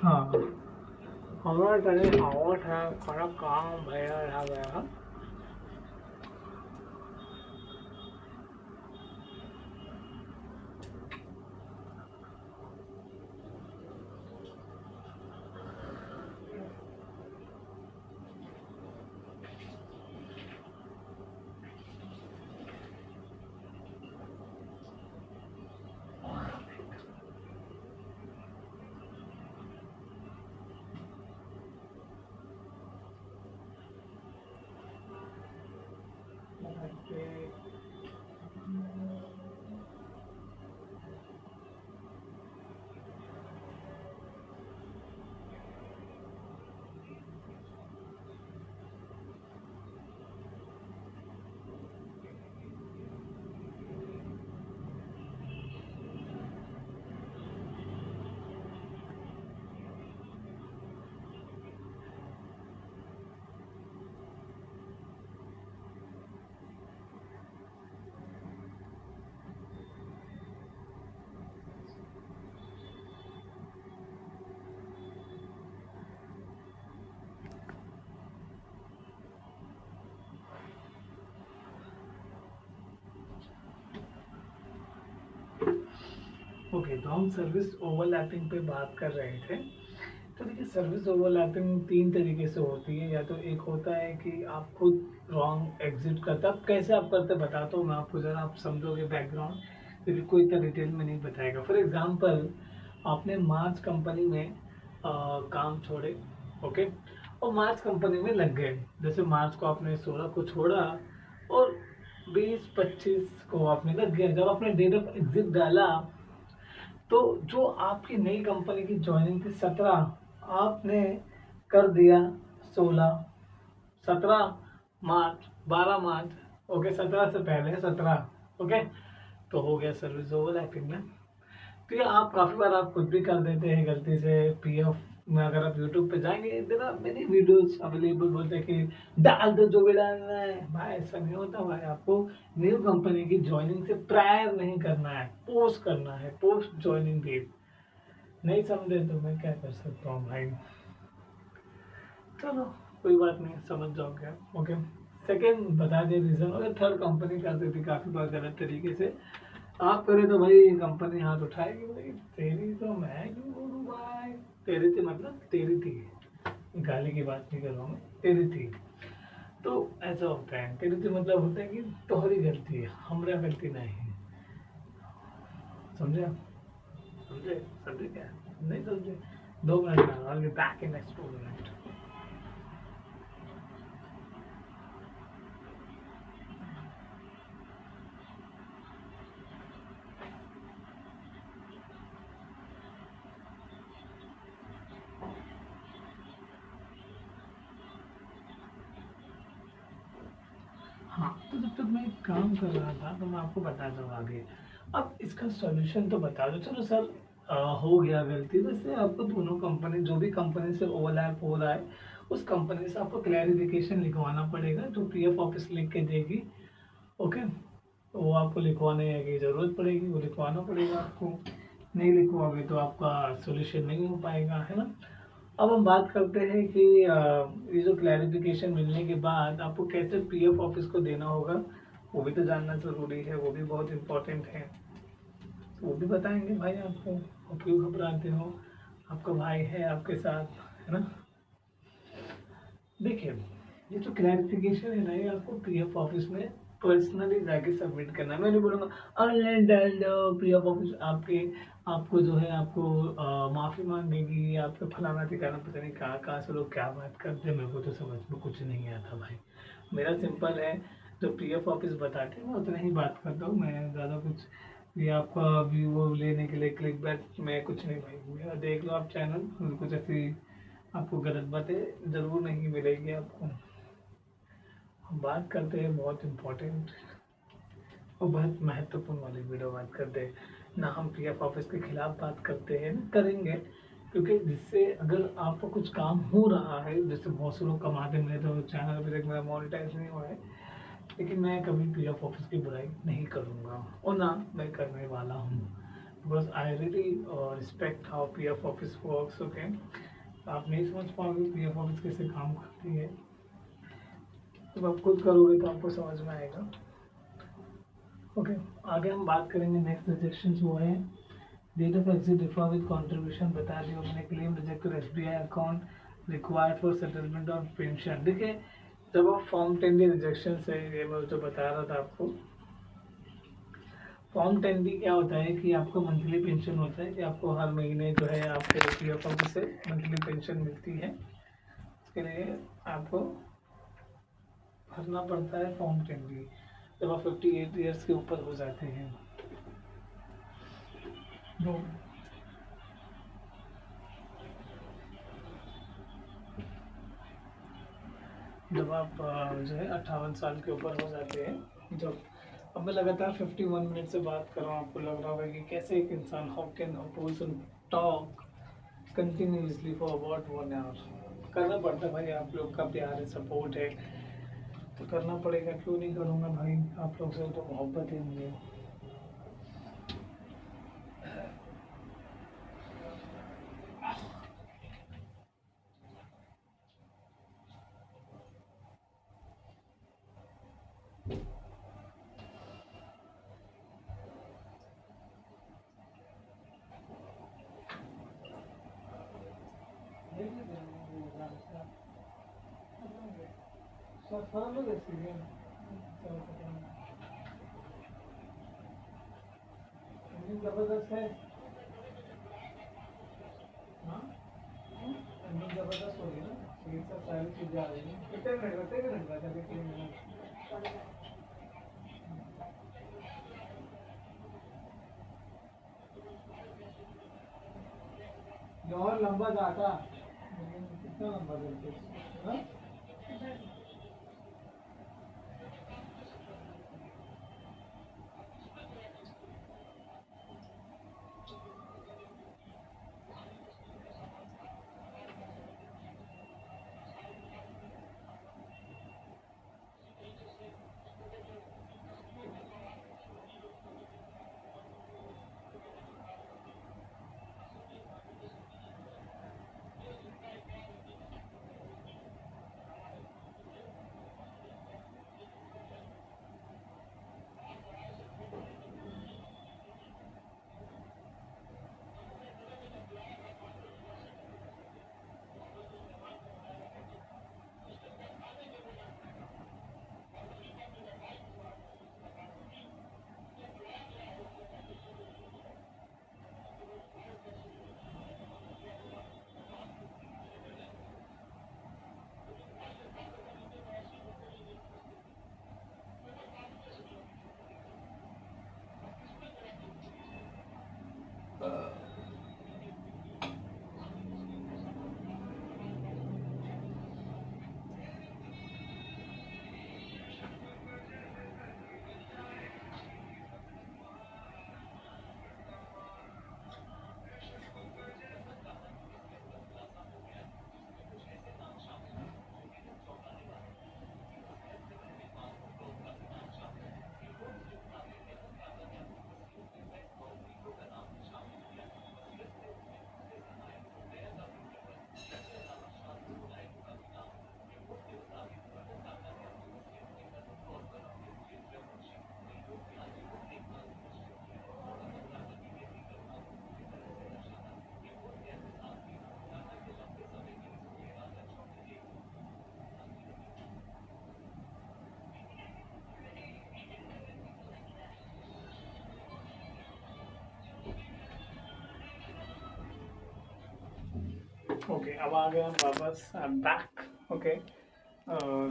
हाँ हमारा तनी आवत है, थोड़ा काम भैया रह गया। ओके, तो हम सर्विस ओवरलैपिंग पे बात कर रहे थे। तो देखिए, सर्विस ओवरलैपिंग 3 तरीके से होती है। या तो एक होता है कि आप खुद रॉन्ग एग्ज़िट करते, अब कैसे आप करते बताता हूँ मैं आपको, ज़रा आप समझोगे बैकग्राउंड, क्योंकि कोई इतना डिटेल में नहीं बताएगा। फॉर एग्ज़ाम्पल, आपने मार्च कंपनी में काम छोड़े, ओके, और मार्च कंपनी में लग गए। जैसे मार्च को आपने 16 को छोड़ा और 20-25 को आपने लग गया। जब आपने डेट ऑफ एग्ज़िट डाला, तो जो आपकी नई कंपनी की जॉइनिंग थी 17, आपने कर दिया 16, 17 मार्च, 12 मार्च, ओके, 17 से पहले 17, ओके, तो हो गया सर्विस ओवरलैपिंग में। तो ये आप काफ़ी बार आप खुद भी कर देते हैं गलती से। पीएफ में अगर आप यूट्यूब पे जाएंगे, there are many videos available, बोलते हैं कि डाल दो जो भी डालना है। भाई ऐसा नहीं होता भाई, आपको न्यू कंपनी की ज्वाइनिंग से प्रायर नहीं करना है, पोस्ट करना है, पोस्ट ज्वाइनिंग डेट। नहीं समझे तो मैं क्या कर सकता हूँ भाई। चलो, कोई बात नहीं, समझ जाओगे आप, ओके। सेकेंड बता दिया रीज़न। अगर थर्ड कंपनी कर देती काफ़ी बार गलत तरीके से, आप करें तो भाई कंपनी हाथ उठाएगी, भाई तेरी तो मैं क्यों बोलूँ भाई। तेरी थी मतलब तेरी थी, गाली की बात नहीं कर रहा हूँ मैं, तेरी थी। तो ऐसा होता है, तेरी थी मतलब होता है कि तोहरी गलती है, हमारा गलती नहीं है। समझे? समझे? समझे क्या? नहीं समझे? 2 मिनट में I will be back in next 2 minute. हाँ, तो जब तक मैं एक काम कर रहा था तो मैं आपको बताता हूँ आगे। अब इसका सॉल्यूशन तो बता दो। चलो सर, हो गया गलती। वैसे आपको दोनों कंपनी, जो भी कंपनी से ओवरलैप हो रहा है, उस कंपनी से आपको क्लैरिफिकेशन लिखवाना पड़ेगा, जो पीएफ ऑफिस लिख के देगी, ओके। तो वो आपको लिखवाने की ज़रूरत पड़ेगी, वो लिखवाना पड़ेगा आपको। नहीं लिखवाओगे तो आपका सॉल्यूशन नहीं हो पाएगा, है ना। अब हम बात करते हैं कि ये जो क्लैरिफिकेशन मिलने के बाद आपको कैसे पीएफ ऑफिस को देना होगा, वो भी तो जानना ज़रूरी है, वो भी बहुत इम्पोर्टेंट है। तो वो भी बताएंगे भाई आपको। और क्यों घबराते हो, आपका भाई है आपके साथ, है ना। देखिए, ये जो क्लैरिफिकेशन है ना, ये आपको पीएफ ऑफिस में पर्सनली जाके सबमिट करना है। मैं नहीं बोलूँगा ऑनलाइन डाल दो, पीएफ ऑफिस आपके आपको जो है आपको माफ़ी मांगेगी, आपको फलाना ठिकाना, पता नहीं कहाँ कहाँ से लोग क्या बात करते हैं, मेरे को तो समझ में कुछ नहीं आता भाई। मेरा सिंपल है, जो पीएफ ऑफिस बताते हैं मैं उतना ही बात करता हूँ। मैं ज़्यादा कुछ ये आपका व्यू लेने के लिए क्लिक बैट में कुछ नहीं भाई। मेरा देख लो आप चैनल, कुछ ऐसी आपको गलत बातें ज़रूर नहीं मिलेगी आपको। हम बात करते हैं बहुत इम्पोर्टेंट और बहुत महत्वपूर्ण वाली वीडियो बात करते हैं ना। हम पीएफ ऑफिस के खिलाफ बात करते हैं ना, करेंगे, क्योंकि जिससे अगर आपका कुछ काम हो रहा है, जैसे बहुत से लोग कमाते, मेरे तो चैनल अभी तक मेरा मोनेटाइज नहीं हुआ है, लेकिन मैं कभी पीएफ ऑफिस की बुराई नहीं करूँगा और ना मैं करने वाला हूँ। Because I really respect how PF office works, okay. आप नहीं समझ पाओगे पीएफ ऑफिस कैसे काम करती है, जब आप खुद करोगे तो आपको समझ में आएगा, ओके। आगे हम बात करेंगे नेक्स्ट रिजेक्शन वो है date of exit differ with contribution. बता दिया मैंने, claim rejected SBI account required for settlement of pension. देखिए, जब आप फॉर्म 10 डी रिजेक्शन से, ये मैं जो बता रहा था आपको, फॉर्म 10 डी क्या होता है कि आपको मंथली पेंशन होता है, कि आपको हर महीने जो है आपको पीएफ ऑफिस से मंथली पेंशन मिलती है। इसके लिए आपको भरना पड़ता है फॉर्म 10 डी, जब आप 58 ईयर्स के ऊपर हो जाते हैं। जो जब आप जो है 58 साल के ऊपर हो जाते हैं, जब, अब मैं लगातार 51 मिनट से बात कर रहा हूँ, आपको लग रहा होगा कि कैसे एक इंसान, how can a person talk continuously for about 1 hour. करना पड़ता है भाई, आप लोग का प्यार है, सपोर्ट है, तो करना पड़ेगा। क्यों नहीं करूँगा भाई, आप लोग से तो मोहब्बत है मुझे। जबरदस्त है। हाँ, जबरदस्त हो गई ना, ये सब सारी चीजें आ रही हैं। कितने मिनट का था, 3 मिनट। ये और लंबा जाता, कितना लंबा चलते, हाँ? ओके, अब आ गए हम वापस, आई एम बैक। ओके, और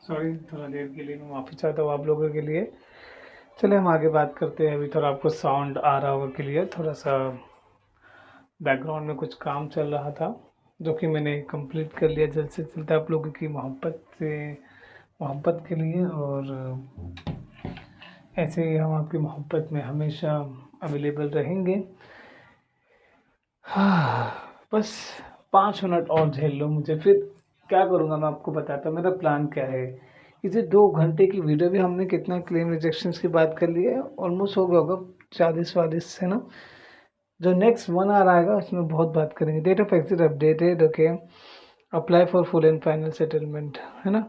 सॉरी थोड़ा देर के लिए मैं माफ़ी चाहता हूँ आप लोगों के लिए। चलिए हम आगे बात करते हैं। अभी थोड़ा आपको साउंड आ रहा होगा क्लियर, थोड़ा सा बैकग्राउंड में कुछ काम चल रहा था जो कि मैंने कंप्लीट कर लिया जल्द से जल्द आप लोगों की मोहब्बत के लिए। और ऐसे ही हम आपकी मोहब्बत में हमेशा अवेलेबल रहेंगे। हाँ, बस 5 मिनट और झेल लो मुझे, फिर क्या करूँगा मैं आपको बताता हूँ मेरा प्लान क्या है। इसे 2 घंटे की वीडियो भी हमने कितना क्लेम रिजेक्शंस की बात कर ली है, ऑलमोस्ट हो गया होगा 40-40 से ना। जो नेक्स्ट 1 आवर आएगा उसमें बहुत बात करेंगे। Date of exit updated, okay, apply for full and final settlement, है ना।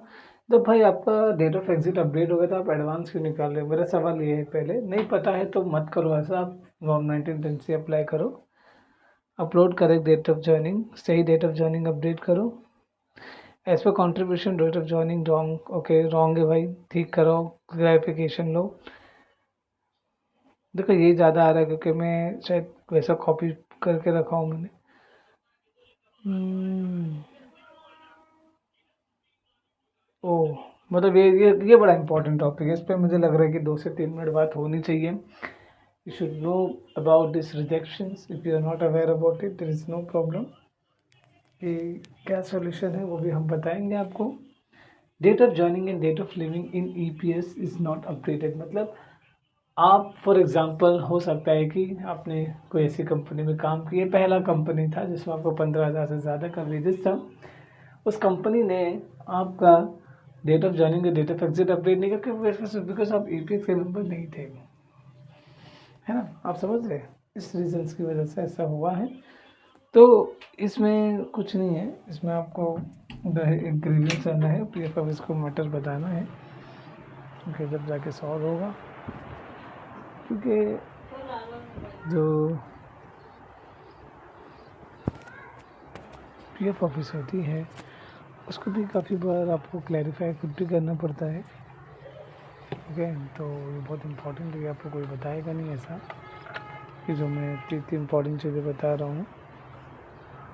जब भाई आपका डेट ऑफ एग्जिट अपडेट हो गया तो आप एडवांस क्यों निकाल रहे हो? मेरा सवाल ये है, पहले नहीं पता है तो मत करो ऐसा, आप गवर्नमेंट इंटेंसी अप्लाई करो। Upload correct date of joining, सही डेट ऑफ ज्वाइनिंग अपडेट करो। As per contribution date of joining wrong, okay wrong है भाई, ठीक करो, क्लैरिफिकेशन लो। देखो ये ज़्यादा आ रहा है क्योंकि मैं शायद वैसा कॉपी करके रखा हूँ मैंने। ओह, मतलब ये बड़ा इंपॉर्टेंट टॉपिक है, इस पे मुझे लग रहा है कि 2 से 3 मिनट बात होनी चाहिए। You should know about this rejections, if you are not aware about it there is no problem. कि क्या सॉल्यूशन है वो भी हम बताएंगे आपको। Date of joining and date of leaving in EPS is not updated, मतलब आप फॉर एग्जांपल हो सकता है कि आपने कोई ऐसी कंपनी में काम किया, पहला कंपनी था जिसमें आपको 15,000 से ज़्यादा का वेजेस था, उस कंपनी ने आपका date of joining date of exit update नहीं करके बिकॉज आप ईपीएस के मेंबर नहीं थे, है ना। आप समझ रहे हैं, इस रीजंस की वजह से ऐसा हुआ है। तो इसमें कुछ नहीं है, इसमें आपको एक ग्रीवेंस करना है, पीएफ ऑफिस को मैटर बताना है, क्योंकि जब जाके सॉल्व होगा। क्योंकि जो पीएफ ऑफिस होती है उसको भी काफ़ी बार आपको क्लैरिफाई खुद भी करना पड़ता है। ओके, तो ये बहुत इम्पोर्टेंट है, आपको कोई बताएगा नहीं ऐसा कि जो मैं इतनी इम्पोर्टेंट चीज़ें बता रहा हूँ।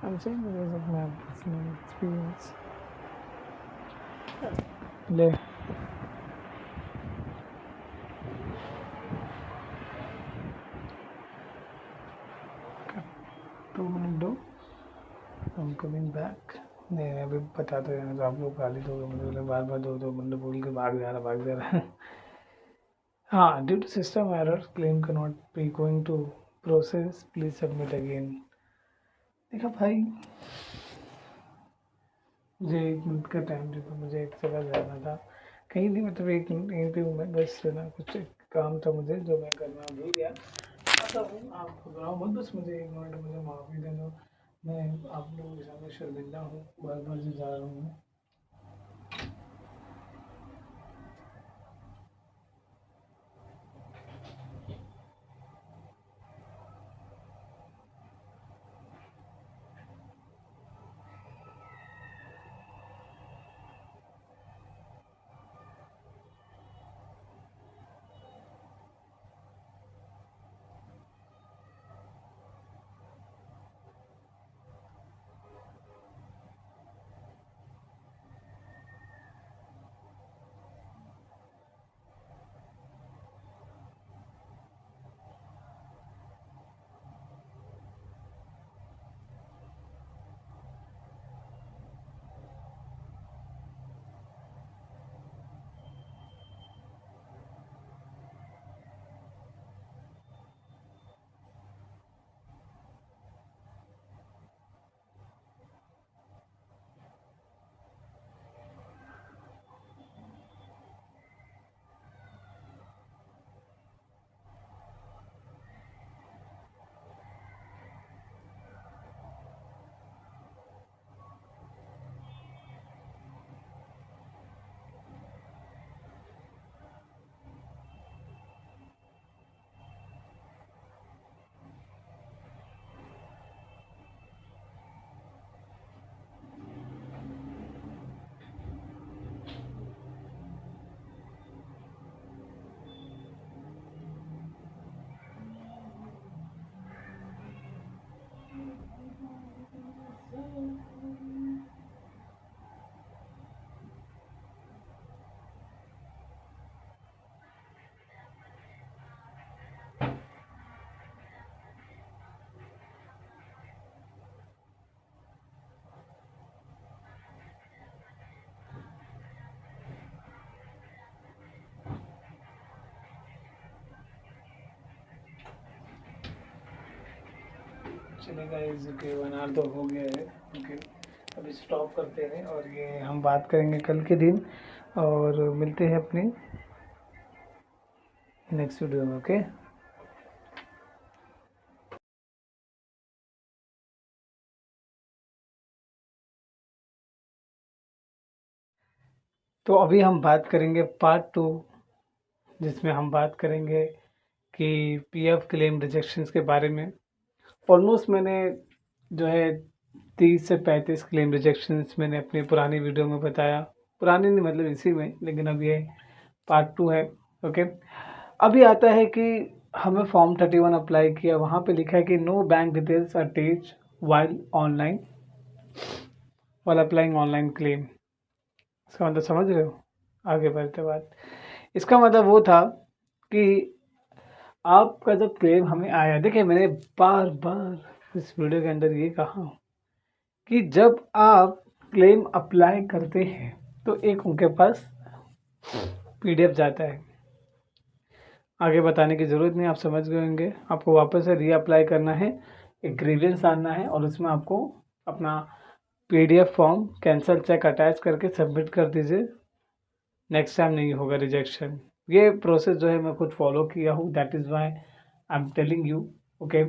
I'm saying because of my personal experience. ले 2 मिनट दो, आई एम कमिंग बैक। नहीं अभी बताते हैं तो आप लोग गाली दोगे मुझे, बोले बार बार दो बंदे बोल के भाग जा रहा है। हाँ, due to system error claim can not be going to process, please submit again. देखा भाई, मुझे 1 मिनट का टाइम दे दो, मुझे एक जगह जाना था, कहीं नहीं, मतलब 1 मिनट यहीं पे हूँ मैं, बस ना कुछ काम था मुझे जो मैं करना भूल गया। आता हूँ, आप घबराओ मत, बस मुझे 1 मिनट, मुझे माफ़ी दे दो। मैं आप लोगों के सामने शर्मिंदा हूँ, बार बार से जा रहा हूँ। चलेगा, इस ओके 1 आवर तो हो गया है। ओके, अभी स्टॉप करते हैं और ये हम बात करेंगे कल के दिन, और मिलते हैं अपने नेक्स्ट वीडियो में। ओके, तो अभी हम बात करेंगे पार्ट 2, जिसमें हम बात करेंगे कि पीएफ क्लेम रिजेक्शंस के बारे में। ऑलमोस्ट मैंने जो है 30 से 35 क्लेम रिजेक्शंस मैंने अपनी पुरानी वीडियो में बताया, पुरानी नहीं मतलब इसी में, लेकिन अब ये पार्ट 2 है। ओके, अभी आता है कि हमें फॉर्म 31 अप्लाई किया, वहाँ पे लिखा है कि no bank details are attached while online while applying online claim. इसका मतलब समझ रहे हो? आगे बढ़ते बात, इसका मतलब वो था कि आपका जब क्लेम हमें आया, देखिए मैंने बार बार इस वीडियो के अंदर ये कहा कि जब आप क्लेम अप्लाई करते हैं तो एक उनके पास पीडीएफ जाता है, आगे बताने की ज़रूरत नहीं, आप समझ गए होंगे। आपको वापस से रीअप्लाई करना है, एक ग्रीवेंस आना है और उसमें आपको अपना PDF form cancel cheque attach करके सबमिट कर दीजिए, नेक्स्ट टाइम नहीं होगा रिजेक्शन। ये प्रोसेस जो है मैं खुद फॉलो किया हूँ, that is why I am telling you. Okay,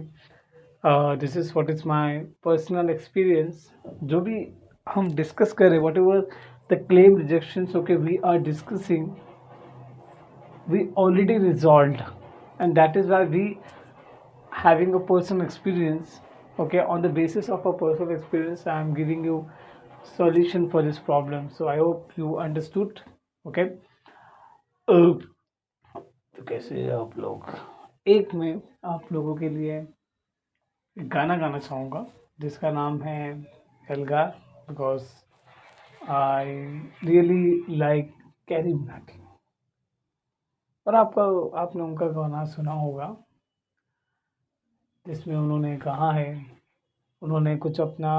this is what is my personal experience. जो भी हम डिस्कस करें, whatever the claim rejections okay we are discussing, we already resolved, and that is why we having a personal experience. Okay, on the basis of a personal experience I am giving you solution for this problem. So I hope you understood. Okay. uh, तो कैसे हैं आप लोग? एक मैं आप लोगों के लिए एक गाना गाना चाहूँगा जिसका नाम है Elgar, because I really like carry Minati. और आपने उनका गाना सुना होगा जिसमें उन्होंने कहा है, उन्होंने कुछ अपना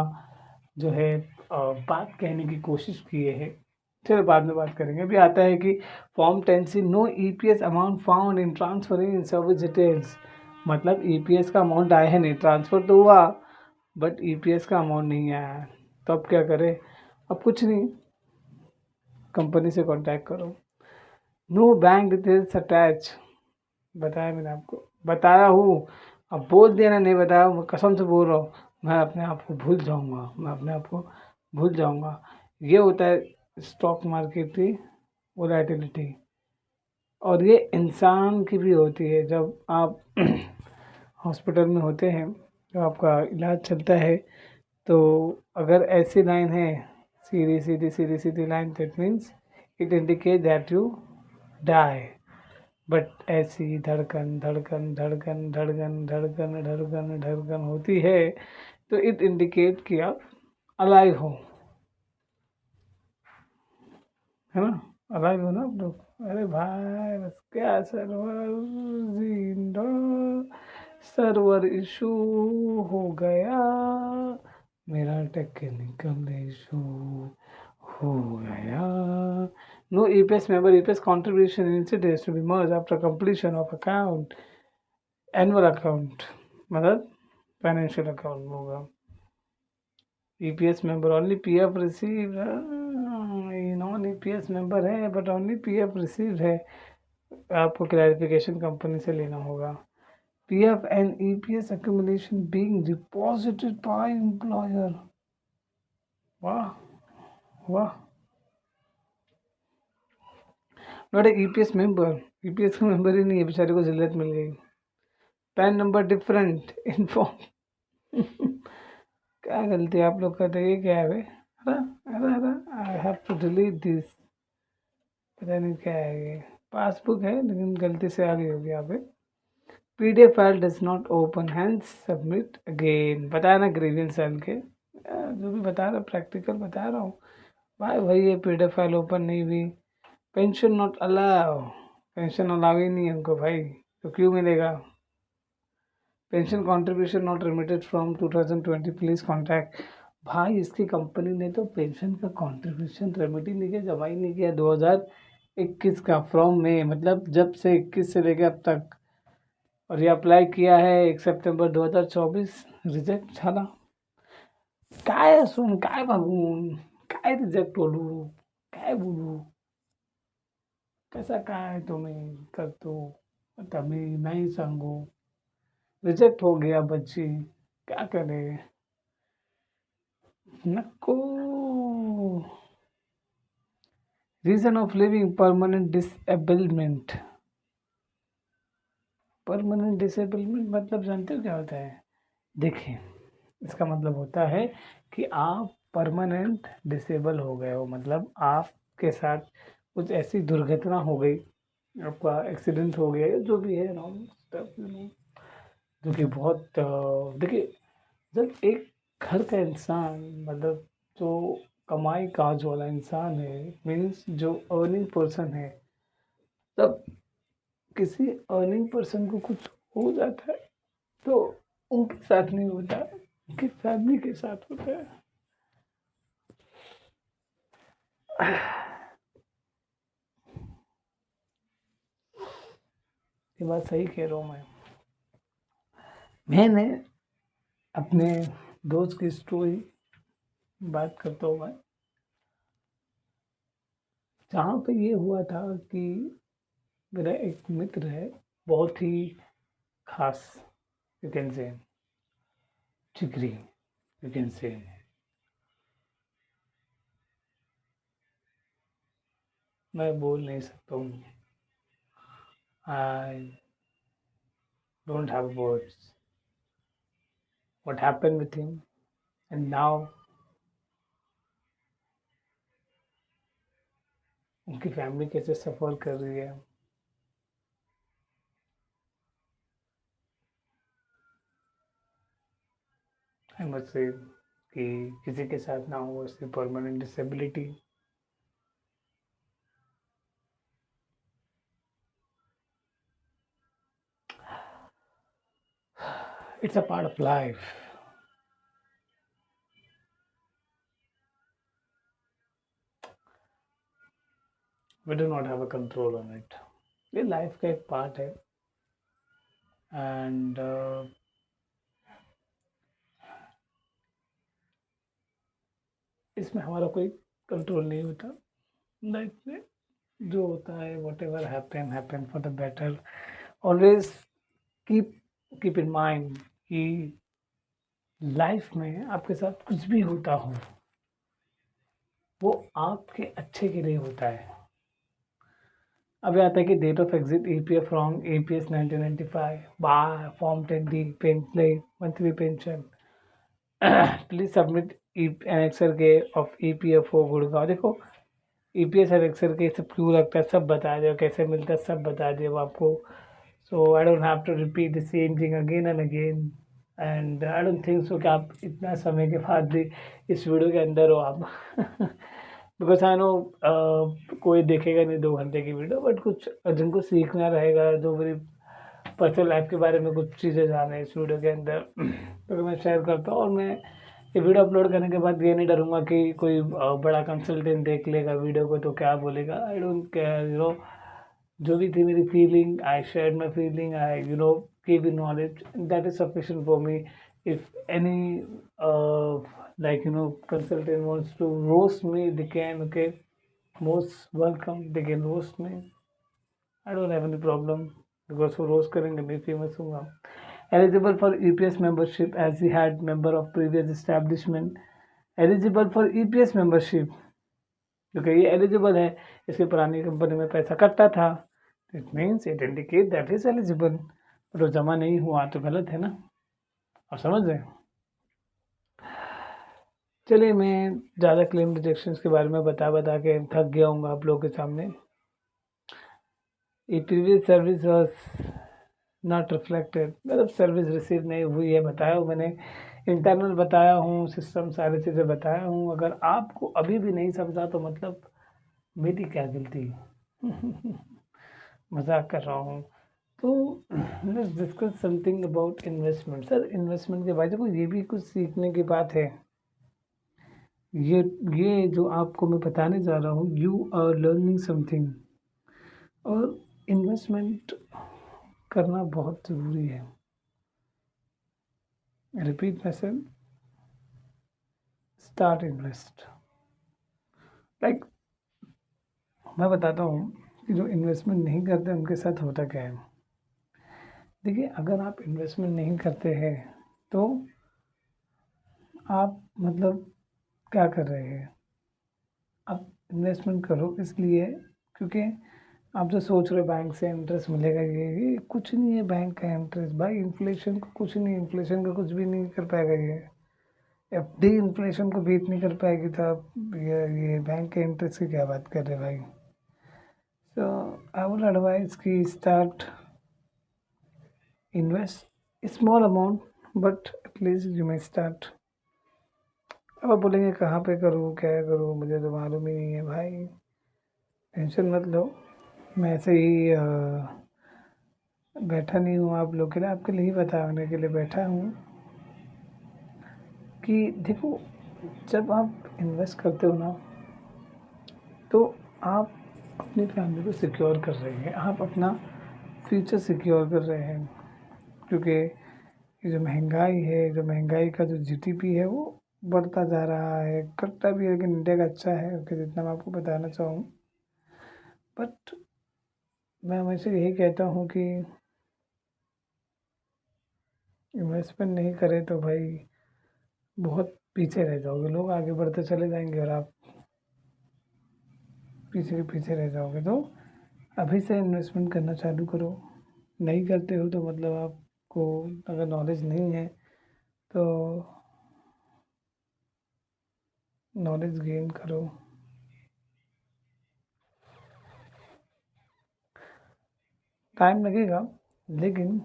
जो है बात कहने की कोशिश की है। चलो बाद में बात करेंगे। अभी आता है कि फॉर्म 10 से no EPS amount found in transferring in service details. मतलब ईपीएस का अमाउंट आया है नहीं, ट्रांसफ़र तो हुआ बट ईपीएस का अमाउंट नहीं आया है। तो अब क्या करें? अब कुछ नहीं, कंपनी से कांटेक्ट करो। No bank details attach. बताया मैंने आपको, बताया हूँ। अब बोल दिया ना नहीं बताया, मैं कसम से बोल रहा हूँ, मैं अपने आप को भूल जाऊँगा, मैं अपने आप को भूल जाऊँगा। ये होता है स्टॉक मार्केट की वोलेटिलिटी। और ये इंसान की भी होती है। जब आप हॉस्पिटल में होते हैं, जब आपका इलाज चलता है, तो अगर ऐसी लाइन है, सीधी सीधी सीधी सीधी line, that means it indicate that you die. But ऐसी धड़कन धड़कन धड़कन धड़कन धड़कन धड़कन धड़कन होती है तो इट इंडिकेट कि आप अलाइव हो, है ना? अलाइव हो ना आप लोग? अरे भाई बस क्या, सर्वर जिंदा, सर्वर इशू हो गया, मेरा टेक्निकल इशू हो गया। No EPS member EPS contribution instead has to be merged after completion of account annual account, मतलब फाइनेंशियल अकाउंट होगा। EPS member only PF receive, non EPS member है but only PF receive है। आपको clarification company से लेना होगा। PF and EPS accumulation being deposited by employer। वाह वाह, not a EPS member. EPS का मेंबर ही नहीं है, बेचारे को जिल्लत मिल गई। पैन नंबर डिफरेंट इन्फॉर्म क्या गलती आप लोग करते हैं? ये क्या है भाई? अरे अरे अरे, I have to delete this. पता नहीं क्या है ये। पासबुक है लेकिन गलती से आ गई होगी यहाँ पे। PDF file does not open, hence submit again. बताया ना ग्रीवियंस सेल के, जो भी बता रहा प्रैक्टिकल बता रहा हूँ भाई। वही है, पीडीएफ फाइल ओपन नहीं हुई। Pension not allow, pension allow ही नहीं है उनको भाई, तो क्यों मिलेगा? Pension contribution not remitted from 2020, please contact. भाई इसकी कंपनी ने तो पेंशन का कंट्रीब्यूशन रेमिट ही नहीं किया, जमा ही नहीं किया 2021 का फ्रॉम में, मतलब जब से 21 से लेकर अब तक। और ये अप्लाई किया है 1 सितंबर 2024, रिजेक्ट झाला। काय सुन काय बघून काय रिजेक्ट बोलू, काय बोलू, कसा काय तुम्ही करतो आता मी नाही सांगू। रिजेक्ट हो गया बच्ची, क्या करे? नको। Reason of living permanent disablement. Permanent disablement मतलब जानते हो क्या होता है? देखिए, इसका मतलब होता है कि आप परमानेंट डिसेबल हो गए हो, मतलब आपके साथ कुछ ऐसी दुर्घटना हो गई, आपका एक्सीडेंट हो गया, जो भी है नॉर्मल स्टफ, जो कि बहुत देखिए, जब एक घर का इंसान, मतलब जो कमाई काज वाला इंसान है, मीन्स जो अर्निंग पर्सन है, तब किसी अर्निंग पर्सन को कुछ हो जाता है तो उनके साथ नहीं होता, उनकी फैमिली के साथ होता है। ये बात सही कह रहा हूँ मैं। मैंने अपने दोस्त की स्टोरी बात करता हूँ मैं, जहाँ पे ये हुआ था कि मेरा एक मित्र है, बहुत ही खास, यू कैन से जिगरी, यू कैन से। मैं बोल नहीं सकता हूँ, आई don't have words what happened with him, and now उनकी फैमिली कैसे सफ़र कर रही है। आई मस्ट से कि किसी के साथ ना हो ऐसी permanent disability. It's a part of life. We do not have a control on it. ये लाइफ का एक पार्ट है। एंड इसमें हमारा कोई कंट्रोल नहीं होता। लाइफ में जो होता है what ever happen happen for the better. Always keep keep in mind कि लाइफ में आपके साथ कुछ भी होता हो वो आपके अच्छे के लिए होता है। अभी आता है कि date of exit EPF from EPS 1995 बार form 10D monthly pension please submit annexure के ऑफ ईपीएफओ गुड़गांव। देखो ईपीएस एनेक्सर के सब क्यों लगता है सब बता दिया, कैसे मिलता है सब बता दिया वो आपको। So I don't have to repeat the same thing again and again. And I don't think so कि आप इतना समय के बाद भी इस वीडियो के अंदर हो आप बिकॉज आई नो कोई देखेगा नहीं 2 घंटे की वीडियो, बट कुछ जिनको सीखना रहेगा, जो मेरी पर्सनल लाइफ के बारे में कुछ चीज़ें जाने इस वीडियो के अंदर तो मैं शेयर करता हूँ। और मैं ये वीडियो अपलोड करने के बाद ये नहीं डरूंगा कि कोई बड़ा कंसल्टेंट देख लेगा वीडियो को तो क्या बोलेगा। आई डोंट केयर, जो भी थी मेरी feeling, I share my feeling, I give you knowledge, that is sufficient for me. If any like consultant wants to roast me, they can, okay, most welcome, they can roast me, I don't have any problem, because वो roast करेंगे मैं famous हूँ। Eligible for EPS membership as he had member of previous establishment। Eligible for EPS membership क्योंकि ये eligible है, इसकी पुरानी company में पैसा कटता था। It means it indicate that is eligible. But वो जमा नहीं हुआ तो गलत है ना, आप समझ रहे हैं। चलिए मैं ज़्यादा क्लेम रिजेक्शंस के बारे में बता बता के थक गया हूँ आप लोगों के सामने। ये previous service was not reflected, मतलब सर्विस रिसीव नहीं हुई है, बताया हूँ मैंने, इंटरनल बताया हूँ, सिस्टम सारी चीज़ें बताया हूँ। अगर आपको अभी भी नहीं समझा तो मतलब मेरी क्या गलती मजाक कर रहा हूँ। तो let's discuss something about investment. Sir investment के बारे में देखो ये भी कुछ सीखने की बात है। ये ये जो आपको मैं बताने जा रहा हूँ, यू आर लर्निंग समथिंग। और इन्वेस्टमेंट करना बहुत ज़रूरी है। Repeat message, start invest. Like मैं बताता हूँ कि जो इन्वेस्टमेंट नहीं करते उनके साथ होता क्या है। देखिए अगर आप इन्वेस्टमेंट नहीं करते हैं तो आप मतलब क्या कर रहे हैं, आप इन्वेस्टमेंट करो इसलिए क्योंकि आप जो सोच रहे हो बैंक से इंटरेस्ट मिलेगा, ये कुछ नहीं है बैंक का इंटरेस्ट भाई, इन्फ्लेशन को कुछ नहीं, इन्फ्लेशन का कुछ भी नहीं कर पाएगा ये। एफडी इन्फ्लेशन को बीट नहीं कर पाएगी तो आप ये बैंक के इंटरेस्ट की क्या बात कर रहे भाई। सो आई वुड एडवाइस कि start invest small amount but at least you may start. अब आप बोलेंगे कहाँ पे करूँ क्या करूँ, मुझे तो मालूम ही नहीं है भाई। टेंशन मत लो, मैं ऐसे ही बैठा नहीं हूँ आप लोग के लिए, आपके लिए ही बताने के लिए बैठा हूँ कि देखो जब आप इन्वेस्ट करते हो ना तो आप अपनी फैमिली को सिक्योर कर रहे हैं, आप अपना फ्यूचर सिक्योर कर रहे हैं। क्योंकि ये जो महंगाई है, जो महंगाई का जो जीडीपी है वो बढ़ता जा रहा है, घटता भी है लेकिन इंडिया का अच्छा है कि जितना मैं आपको बताना चाहूँ। बट मैं हमेशा यही कहता हूँ कि इन्वेस्टमेंट नहीं करें तो भाई बहुत पीछे रह जाओगे, लोग आगे बढ़ते चले जाएंगे और आप पीछे के पीछे रह जाओगे। तो अभी से इन्वेस्टमेंट करना चालू करो। नहीं करते हो तो मतलब आपको अगर नॉलेज नहीं है तो नॉलेज गेन करो। टाइम लगेगा, लेकिन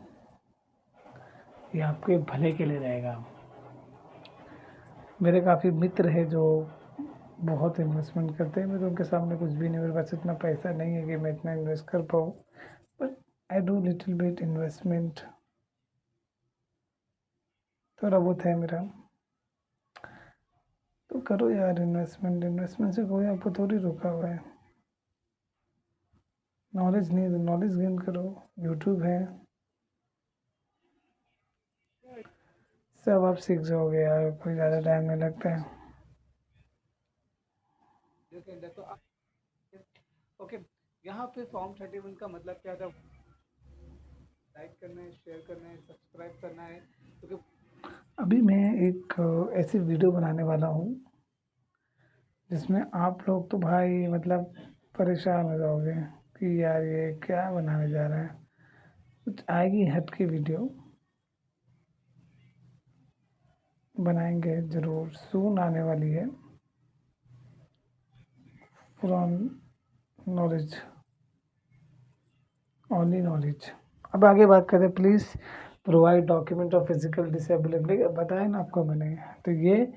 ये आपके भले के लिए रहेगा। मेरे काफ़ी मित्र हैं जो बहुत इन्वेस्टमेंट करते हैं, मैं तो उनके सामने कुछ भी नहीं, मेरे पास इतना पैसा नहीं है कि मैं इतना इन्वेस्ट कर पाऊँ, but I do little bit investment, थोड़ा बहुत है मेरा। तो करो यार इन्वेस्टमेंट, इन्वेस्टमेंट से कोई आपको थोड़ी रोका हुआ है। नॉलेज नहीं है तो नॉलेज गेन करो, यूट्यूब है, सब आप सीख जाओगे यार, कोई ज़्यादा टाइम नहीं लगता है। ओके, यहाँ पे फॉर्म 31 का मतलब क्या था? लाइक करना है, शेयर करना है, सब्सक्राइब करना है, क्योंकि अभी मैं एक ऐसी वीडियो बनाने वाला हूँ जिसमें आप लोग तो भाई मतलब परेशान हो जाओगे कि यार ये क्या बनाने जा रहा है। कुछ आएगी हट की वीडियो बनाएंगे ज़रूर, सून आने वाली है, फ्रॉम नॉलेज, ओनली नॉलेज। अब आगे बात करें, please provide document of physical disability, बताया ना आपको मैंने। तो ये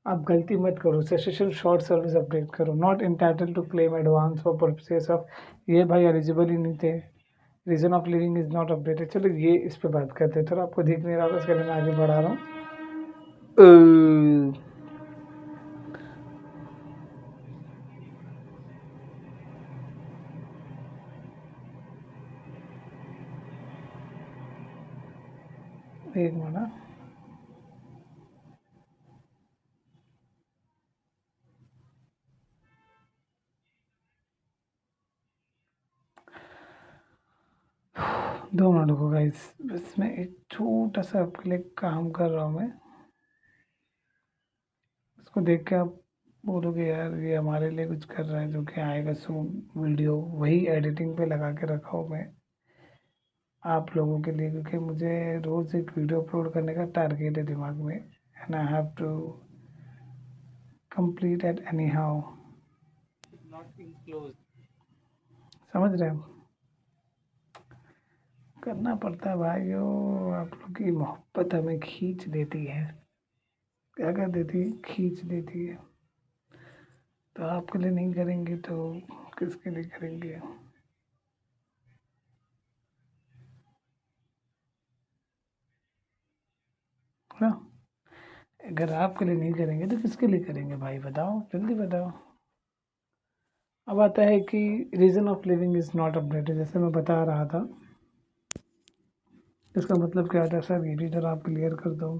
आप गलती मत करो, सेशन शॉर्ट सर्विस अपडेट करो, not entitled to claim advance for purposes of, ये भाई एलिजिबल ही नहीं थे। Reason of living is not updated. चलो ये इस पे बात करते हैं, थोड़ा आपको दिख नहीं रहा होगा इसके लिए मैं आगे बढ़ा रहा हूँ। एक मिनट, 2 मिनट रुको गाइस, बस मैं एक छोटा सा आपके लिए काम कर रहा हूँ मैं, इसको देख के आप बोलोगे यार ये हमारे लिए कुछ कर रहा है, जो कि आएगा सून वीडियो, वही एडिटिंग पे लगा के रखा हूँ मैं आप लोगों के लिए, क्योंकि मुझे रोज़ एक वीडियो अपलोड करने का टारगेट है दिमाग में, and I have to complete at any how, not in close, समझ रहे हो? करना पड़ता है भाइयों, आप लोग की मोहब्बत हमें खींच देती है, क्या कर देती है, खींच देती है। तो आपके लिए नहीं करेंगे तो किसके लिए करेंगे? हाँ, अगर आपके लिए नहीं करेंगे तो किसके लिए करेंगे भाई, बताओ जल्दी बताओ। अब आता है कि reason of living is not updated, जैसे मैं बता रहा था, इसका मतलब क्या होता है सर, ये भी ज़रा आप क्लियर कर दो।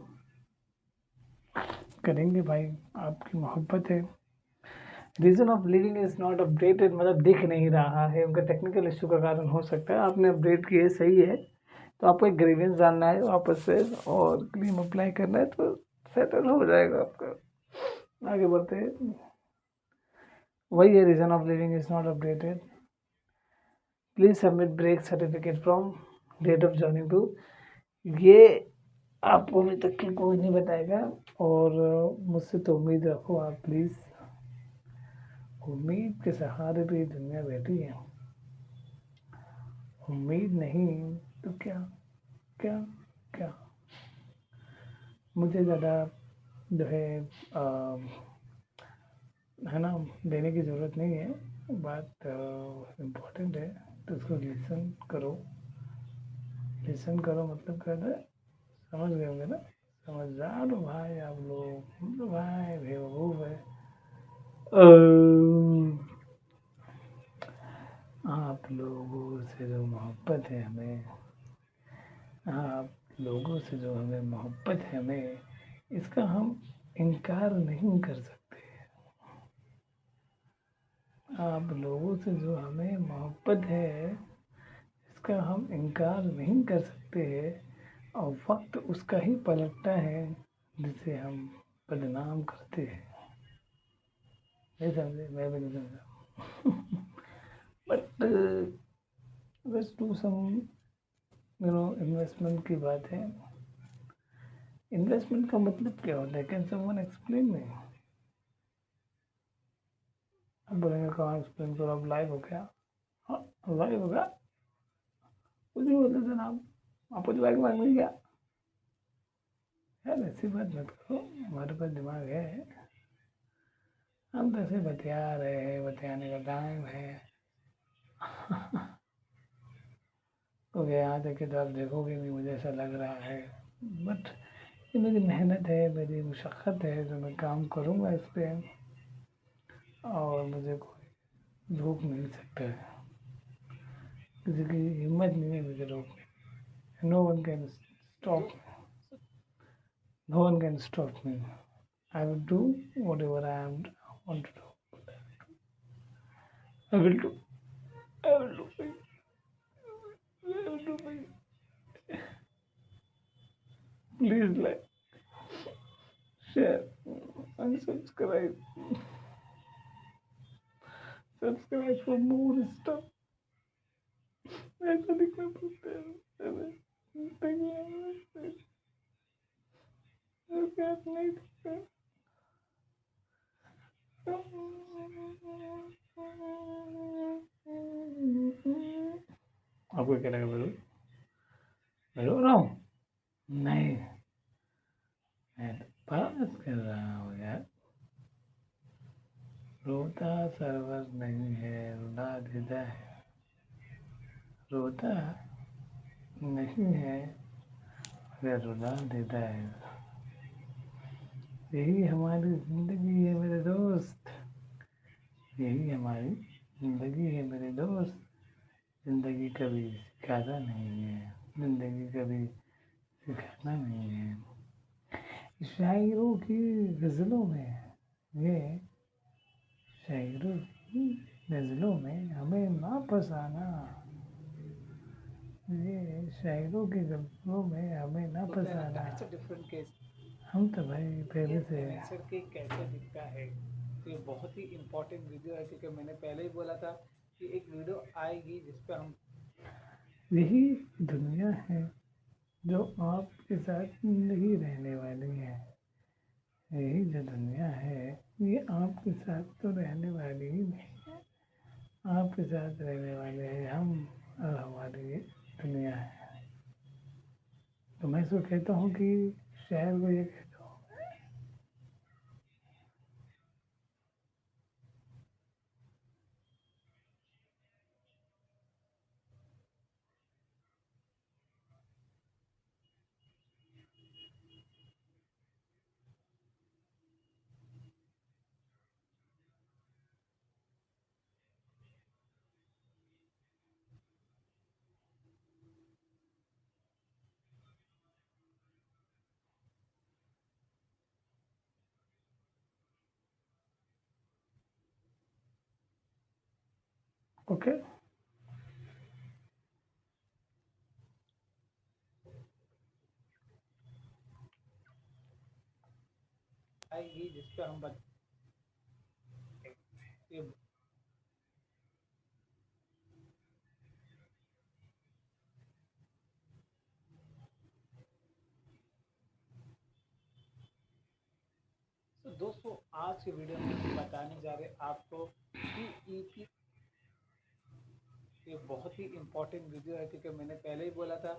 करेंगे भाई, आपकी मोहब्बत है। Reason of living is not updated मतलब दिख नहीं रहा है, उनका टेक्निकल इशू का कारण हो सकता है, आपने अपडेट किए सही है, तो आपको एक ग्रीवेंस जानना है वापस से और क्लेम अप्लाई करना है, तो सेटल हो जाएगा आपका। आगे बढ़ते हैं, वही है, reason of living is not updated, please submit break certificate from date of joining to, ये आपको अभी तक के कोई नहीं बताएगा, और मुझसे तो उम्मीद रखो आप प्लीज़, उम्मीद के सहारे पे ये दुनिया बैठी है, उम्मीद नहीं तो क्या, क्या, क्या, मुझे ज़्यादा जो आ, है ना, देने की ज़रूरत नहीं है, बात इम्पोर्टेंट है, तो उसको लिसन करो, लिसन करो मतलब क्या है, समझ गए होंगे ना, समझदार हो भाई आप लोग, हम तो भाई बेवकूफ़ है। आप लोगों से जो मोहब्बत है हमें, आप लोगों से जो हमें मोहब्बत है हमें, इसका हम इनकार नहीं कर सकते। आप लोगों से जो हमें मोहब्बत है, इसका हम इनकार नहीं कर सकते हैं, और वक्त उसका ही पलटता है जिसे हम बदनाम करते हैं। नहीं समझे, मैं भी नहीं समझा। But let's do some investment की बात है, इन्वेस्टमेंट का मतलब क्या होता है, कैन समवन एक्सप्लेन मी? अब बोलेंगे कहाँ एक्सप्लेन करो, अब लाइव हो गया, हाँ लाइव हो गया, कुछ भी बोलते थे ना आपको दिमाग में मिल गया। यार ऐसी बात मत करो, हमारे पास दिमाग है, हम तो ऐसे बतिया रहे हैं, बतियाने का टाइम है। तो यहाँ तक कि तो आप देखोगे भी, मुझे ऐसा लग रहा है, बट ये मेरी मेहनत है, मेरी मशक्क़त है, जो मैं काम करूँगा इस पर, और मुझे कोई रोक नहीं सकता है, किसी की हिम्मत नहीं है मुझे रोकने। No one can stop, no one can stop me. I will do whatever I am want to do, I will do, I will do, I will do. Please like, share, and subscribe. Subscribe for more stuff. ऐसा लिखना पड़ता है। नहीं दिखता। आपको क्या लगा मैं रो रहा हूँ? नहीं, मैं पास कर रहा हूँ यार। रोता सरवर नहीं है, रुला देता है। रोता नहीं है मगर रुला देता है। यही हमारी जिंदगी है मेरे दोस्त, यही हमारी जिंदगी है मेरे दोस्त। जिंदगी कभी सिखाता नहीं है, जिंदगी कभी सिखाना नहीं है। शायरों की गज़लों में, ये शायरों की गज़लों में हमें ना फसाना, ये शायरों की गज़लों में हमें ना फसाना। It's a different case. हम तो भाई पहले से नेचर के कैसे दिखता है, तो ये बहुत ही इम्पोर्टेंट वीडियो है, क्योंकि मैंने पहले ही बोला था कि एक वीडियो आएगी जिस पे हम, यही दुनिया है जो आपके साथ नहीं रहने वाली है। यही जो दुनिया है ये आपके साथ तो रहने वाली ही नहीं है, आपके साथ रहने वाले हैं हम, और हमारी ये दुनिया है। तो मैं इसको कहता हूँ कि शहर को ये कहता हूँ। ओके, आएगी जिस पे हम ये तो दोस्तों आज के वीडियो में हम बताने जा रहे हैं आपको कि ईपी, ये बहुत ही इम्पोर्टेंट वीडियो है, क्योंकि मैंने पहले ही बोला था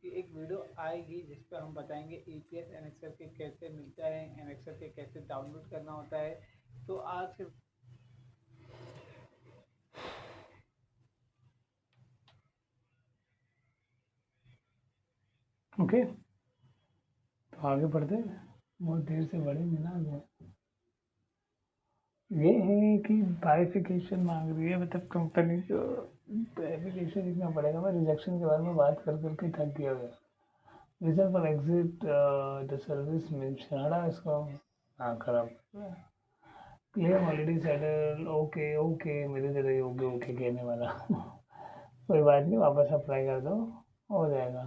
कि एक वीडियो आएगी जिस पर हम बताएंगे ईपीएस एनएक्सएल के कैसे मिलता है, एनएक्सएल के कैसे डाउनलोड करना होता है। तो आज ओके, तो आगे बढ़ते हैं, बहुत देर से बढ़ेंगे ना आगे। ये है कि बाइफिकेशन मांग रही है, मतलब कंपनी को बाइफिकेशन लिखना पड़ेगा। मैं रिजेक्शन के बारे में बात कर करके थक गया हूँ। Reason for exit the service means छाड़ा इसको। हाँ खराब, claim already settle. Okay okay, मेरे तरह ही ओके ओके कहने वाला। कोई बात नहीं, वापस अप्लाई कर दो, हो जाएगा।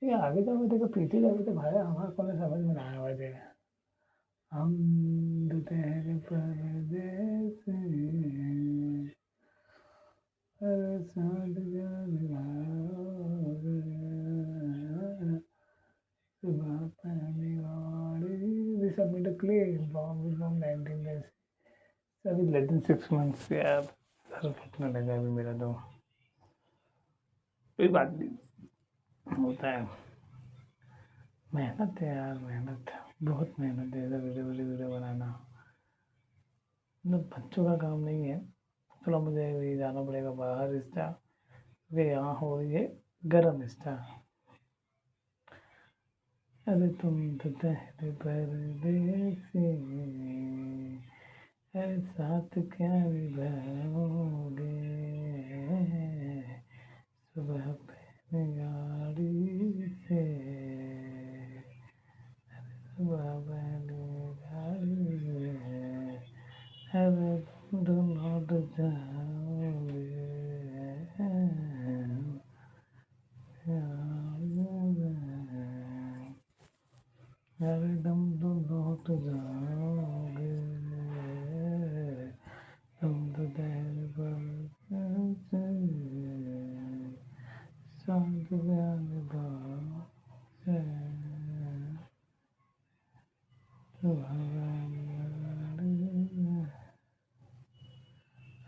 ये आगे जाओगे देखो, पीछे जाओगे तो भाई हमारा कौन समझ में ना आया मुझे। हम तो तेरे परदेस हैं, हर सांस सुबह पानी वाली। We submit a claim from 19 days। अभी लेकिन 6 months यार, सर फटने लगा अभी मेरा तो। कोई बात नहीं, होता है। मेहनत है यार, मेहनत, बहुत मेहनत है ऐसा वीडियो वीडियो वीडियो बनाना, मतलब बच्चों का काम नहीं है। चलो मुझे भी जाना पड़ेगा बाहर इंस्टा, वे यहाँ हो रही है गरम इंस्टा। अरे तुम तो पहले परदेसी, अरे साथ क्या निभाओगे, सुबह पहले गाड़ी से, सुबह पहले गाड़ी से, अरे तुम लौट जाओगे, अरे तुम तो लौट जाओगे, तुम तो दिल पर साथ जाने से,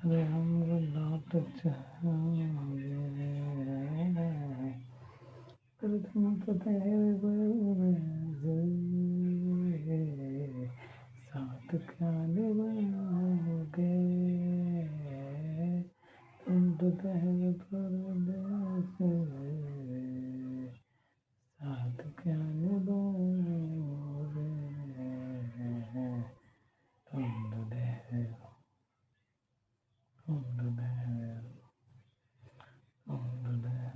अरे हम लौट जाओगे, अरे तुम तो दिल पर साथ क्या निभाओगे, तुम तो दिल पर साथ क्या निभाओगे, तुम तो दिल, तुम तो दिल, तुम तो दिल।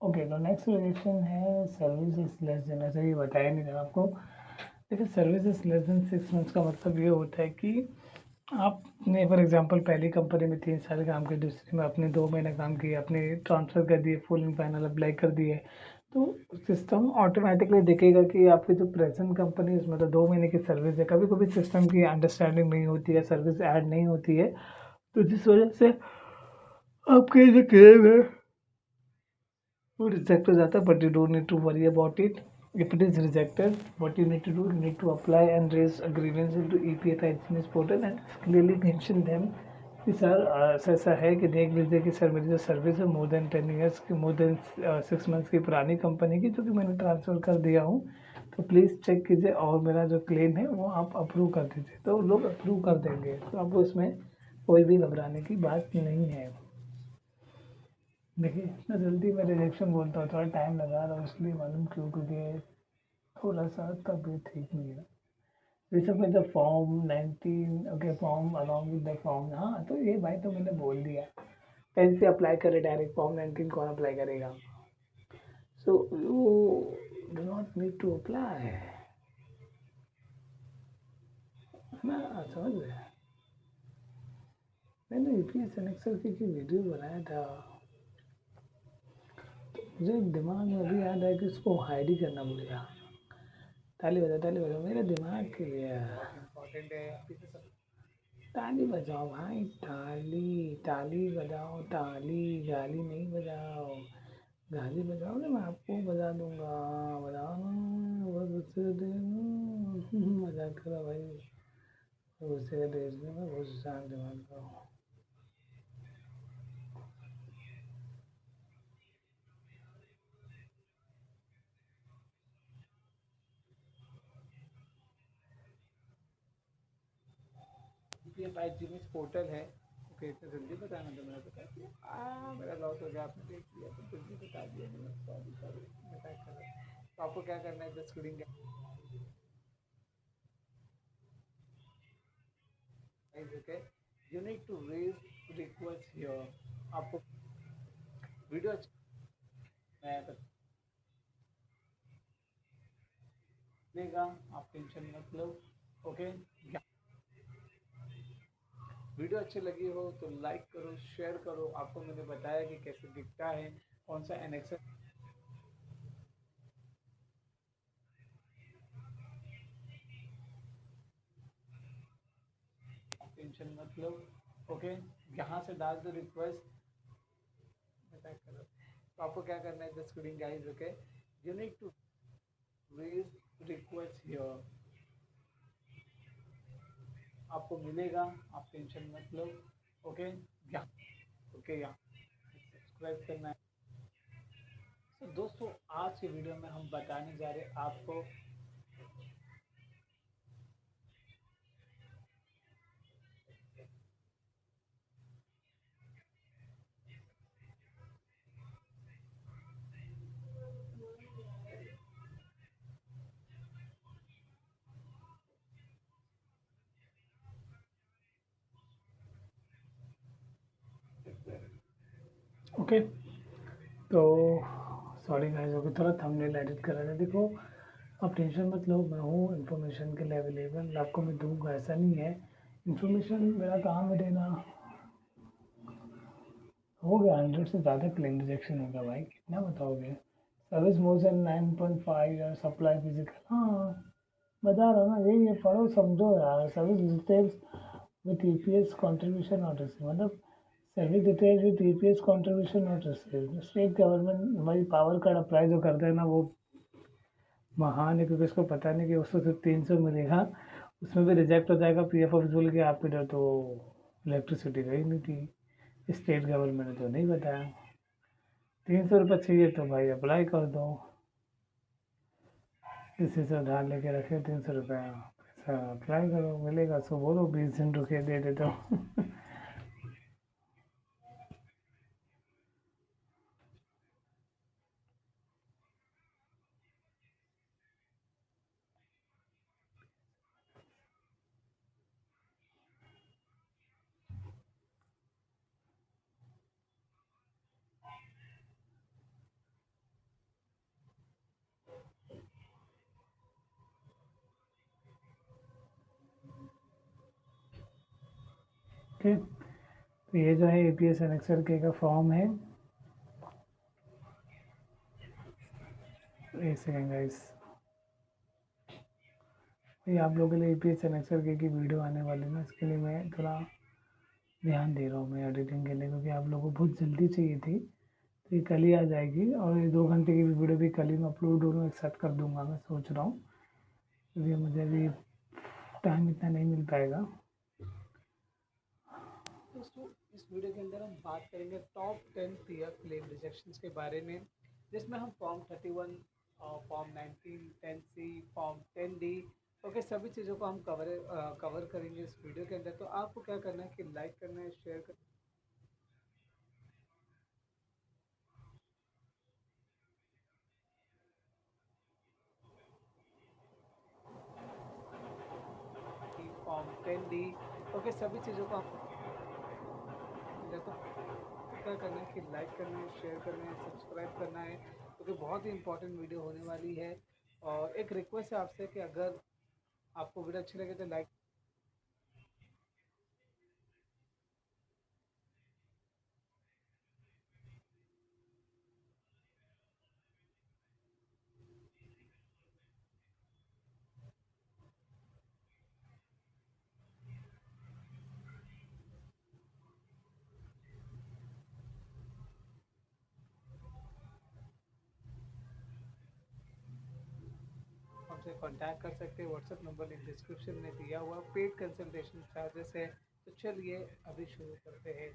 ओके, तो नेक्स्ट रिजेक्शन है सर्विस इज लेस देन, ऐसा ये बताया नहीं था आपको। देखिए service is less than 6 months का मतलब ये होता है कि आपने फॉर एग्जांपल पहली कंपनी में 3 साल काम किया, दूसरी में आपने 2 महीने काम किया, आपने ट्रांसफ़र कर दिए, फुल एंड फाइनल अप्लाई कर दिए, तो सिस्टम ऑटोमेटिकली देखेगा कि आपकी जो प्रेजेंट कंपनी है उसमें तो 2 महीने की सर्विस है। कभी कभी सिस्टम की अंडरस्टैंडिंग नहीं होती है, सर्विस ऐड नहीं होती है, तो जिस वजह से आपके जो क्लेम है वो रिजेक्ट हो जाता है। But you don't need to worry about it. If it is rejected, what you need to do, you need to apply and raise a grievance into EPA Insurance portal and clearly mention them कि sir ऐसा ऐसा है कि देख लीजिए कि sir मेरी जो सर्विस है मोर देन 10 ईयर्स की, मोर देन 6 मंथ्स की पुरानी कंपनी की, जो कि मैंने ट्रांसफ़र कर दिया हूँ, तो प्लीज़ चेक कीजिए और मेरा जो क्लेम है वो आप अप्रूव कर दीजिए। तो लोग अप्रूव कर देंगे, तो आपको इसमें कोई भी घबराने की बात नहीं है। देखिए इतना जल्दी मैं रिजेक्शन बोलता हूँ, थोड़ा टाइम लगा रहा हूँ इसलिए, मालूम क्यों? क्योंकि थोड़ा सा तबीयत ठीक नहीं है। This में the form 19 okay, form along with the form, हाँ तो ये भाई तो मैंने बोल दिया, 10 से अप्लाई करे डायरेक्ट, फॉर्म 19 कौन अप्लाई करेगा? So you do not need to apply, है ना? समझ रहे? मैंने यूपीएस एनेक्सर की वीडियो बनाया था, मुझे दिमाग में अभी याद आया कि उसको हाइड ही करना पड़ेगा। ताली बजाओ मेरे दिमाग के लिए, इम्पोर्टेंट है अभी तो सब। ताली बजाओ भाई, ताली ताली बजाओ, ताली गाली नहीं बजाओ। गाली बजाओगे मैं आपको बजा दूंगा, बजाओ ना, वो गुस्से दे मजाक करो भाई, गुस्से का देश में मैं बहुत शांत दिमाग का हूँ। ये भाई जीनिस पोर्टल है, ओके इतना जल्दी बताना तो मैंने बता दिया, मेरा लॉस हो गया, आपने देख लिया तो जल्दी बता दिया मैंने, सॉरी सॉरी, मजाक कर रहा था। तो आपको क्या करना है, just reading guys, okay, you need to raise request here. आपको वीडियो अच्छा, मैं बनेगा, आप टेंशन मत लो, ओके। वीडियो अच्छी लगी हो तो लाइक करो, शेयर करो, आपको मैंने बताया कि कैसे दिखता है, कौन सा एनेक्सर, टेंशन मत लो, ओके। यहाँ से डाल दो रिक्वेस्ट, अटैक करो। तो आपको क्या करना है, just reading guys, okay, you need to raise request here, आपको मिलेगा, आप टेंशन मत लो, ओके। यहाँ, ओके, यहाँ सब्सक्राइब करना है। तो दोस्तों आज के वीडियो में हम बताने जा रहे हैं आपको, ओके। तो सॉरी गाइस, ओके, थोड़ा थंबनेल एडिट कर रहे थे। देखो आप टेंशन मत लो, मैं हूँ इन्फॉर्मेशन के लिए अवेलेबल, आपको मैं दूंगा, ऐसा नहीं है। इन्फॉर्मेशन मेरा काम है देना। हो गया 100 से ज़्यादा क्लेम रिजेक्शन होगा भाई, कितना बताओगे? Service more than 9.5 year, supply physical, हाँ बता रहा हूँ ना, यही है, पढ़ो समझो यार। Service details with EPS contribution not receive, मतलब service details with EPS contribution not receive. State government भाई पावर कार्ड अप्लाई जो करते हैं ना, वो महान है, क्योंकि उसको पता नहीं कि उसको सिर्फ 300 मिलेगा, उसमें भी रिजेक्ट हो जाएगा पीएफ ऑफिस बोल के, आप इधर तो इलेक्ट्रिसिटी गई नहीं थी, स्टेट गवर्नमेंट ने तो नहीं बताया। 300 रुपये चाहिए तो भाई अप्लाई कर दो, किसी से उधार लेके रखे 300 रुपये, पैसा अप्लाई करो, मिलेगा। सो बोलो 20 दिन रुके, दे देता हूँ। ओके, तो ये जो है एपीएस एनेक्सर के का फॉर्म है। एक सेकेंड गाइस, ये आप लोगों के लिए एपीएस एनेक्सर के की वीडियो आने वाली ना, इसके लिए मैं थोड़ा ध्यान दे रहा हूँ मैं एडिटिंग के लिए, क्योंकि आप लोगों को बहुत जल्दी चाहिए थी, तो ये कल ही आ जाएगी, और ये 2 घंटे की वीडियो भी कल ही मैं अपलोड दोनों एक साथ कर दूंगा, मैं सोच रहा हूँ, क्योंकि मुझे अभी टाइम इतना नहीं मिल पाएगा। दोस्तों इस वीडियो के अंदर हम बात करेंगे टॉप 10 पीएफ क्लेम रिजेक्शंस के बारे में, जिसमें हम form 31, form 19, 10C, form 10D okay, सभी चीज़ों को हम कवर करेंगे इस वीडियो के अंदर। तो आपको क्या करना है कि लाइक करना है, शेयर करना है, फॉर्म 10D। ओके, सभी चीज़ों को हम अंदर। तो आपको क्या करना है कि लाइक करना है, शेयर करना है, सब्सक्राइब करना है, क्योंकि बहुत ही इंपॉर्टेंट वीडियो होने वाली है। और एक रिक्वेस्ट है आपसे कि अगर आपको वीडियो अच्छी लगे तो लाइक हमसे कांटेक्ट कर सकते हैं। व्हाट्सएप नंबर लिंक डिस्क्रिप्शन में दिया हुआ। पेड कंसल्टेशन चार्जेस है। तो चलिए अभी शुरू करते हैं।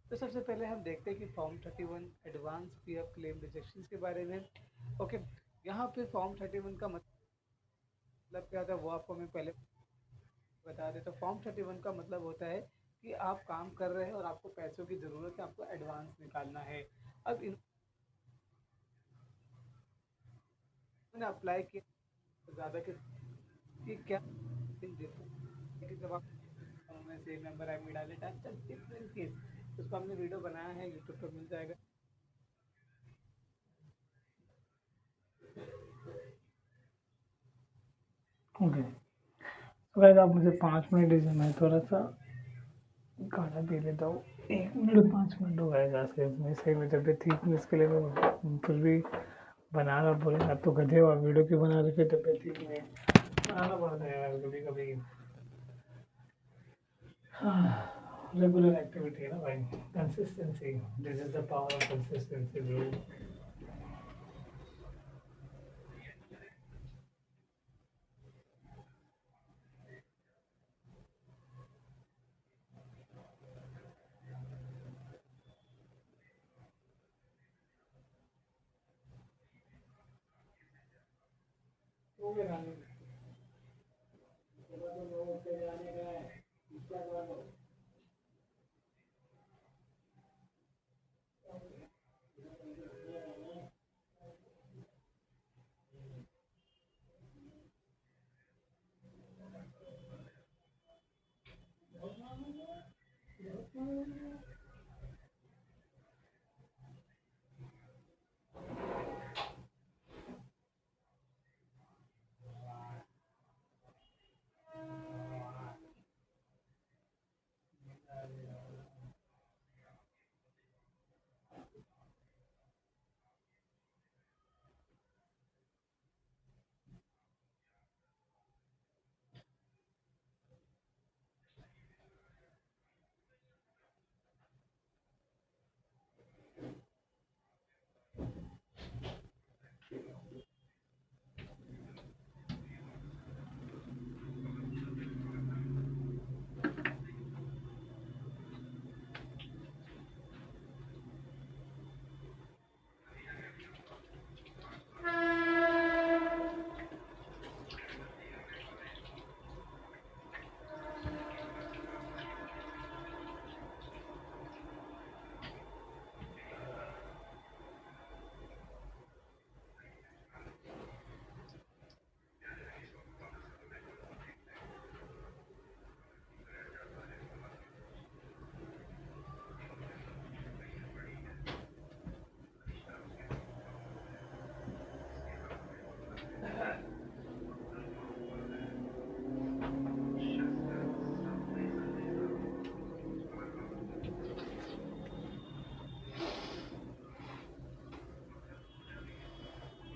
तो सबसे पहले हम देखते हैं कि form 31 advance PF claim rejection के बारे में। ओके, यहाँ पे फॉर्म 31 का मतलब क्या होता है वो आपको मैं पहले बता दें। तो फॉर्म 31 का मतलब होता है कि आप काम कर रहे हैं और आपको पैसों की ज़रूरत है, आपको एडवांस निकालना है। अब इन्होंने अप्लाई किया ज़्यादा कि क्या कि जब आप में से मेंबर आई डी डाले टाइप डिफरेंट केस, उसको हमने वीडियो बनाया है, यूट्यूब पर मिल जाएगा। ओके, तो गाइस आप मुझे 5 मिनट दीजिए, मैं थोड़ा सा गाना पी लेता हूँ। 1 मिनट 5 मिनट हो गए आज के। मैं सही में तबीयत ठीक नहीं, इसके लिए मैं फिर भी बना रहा। बोले आप तो गधे हो, आप वीडियो क्यों बना रहे थे, तबीयत ठीक नहीं है। बनाना पड़ता है यार कभी कभी। रेगुलर एक्टिविटी है ना भाई, consistency, this is the power of consistency bro. हो गया गाने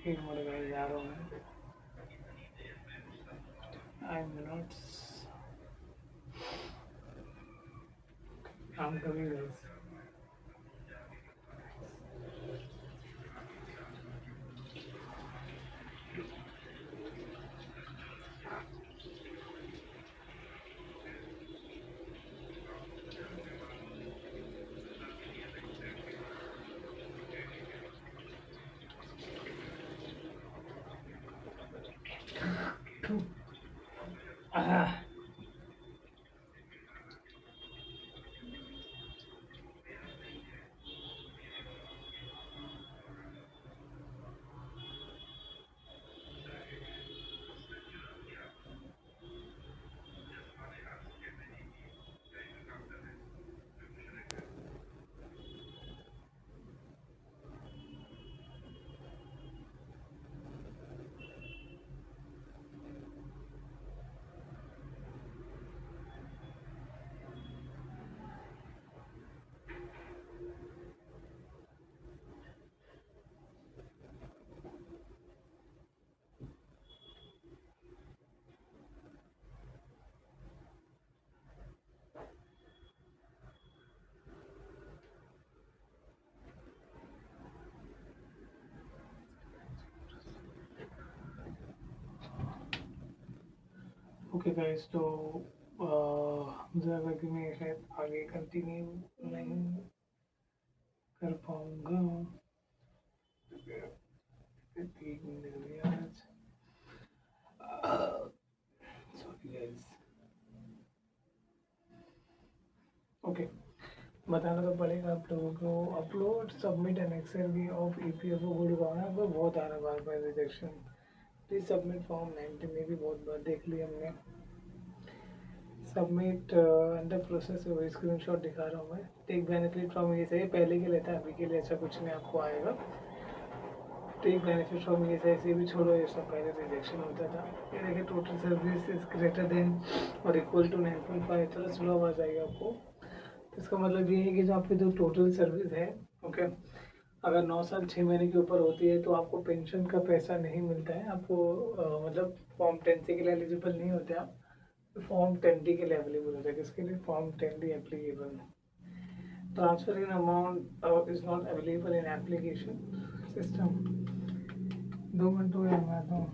एक मिनट गाइस, जा रहा हूँ मैं। I am not, I am coming guys. Okay guys, तो मुझे लगा कि मैं शायद आगे कंटिन्यू नहीं कर पाऊँगा। ठीक निकल गया आज। Sorry guys. ओके, बताना तो पड़ेगा आप लोगों को। अपलोड सबमिट एन एक्सेल की ऑफ ईपीएफओ गुड़गांव पर बहुत आ रहा बार बार रिजेक्शन। प्लीज सबमिट फॉर्म 90 में भी बहुत बार देख लिया हमने। सबमिट अंडर प्रोसेस वही स्क्रीनशॉट दिखा रहा हूँ मैं। टेक बेनिफिट फ्रॉम ये सही पहले के लिए था, अभी के लिए ऐसा कुछ नहीं आपको आएगा। टेक बेनिफिट फ्रॉम ये ऐसे भी छोड़ो, ये सब पहले रिजेक्शन होता था। ये देखिए total service is greater than और इक्वल टू 9.5, थोड़ा स्लो आवाज आएगी आपको। तो इसका मतलब ये है कि जो आपकी जो टोटल सर्विस है, ओके, अगर 9 साल 6 महीने के ऊपर होती है तो आपको पेंशन का पैसा नहीं मिलता है आपको। मतलब फॉर्म 10C के लिए एलिजिबल नहीं होते आप, फॉर्म 10D के लिए अवेलेबल होता है। किसके लिए? Form 10D applicable. Transfer in amount is not available in application system. 2 minute हो गया मैं तो।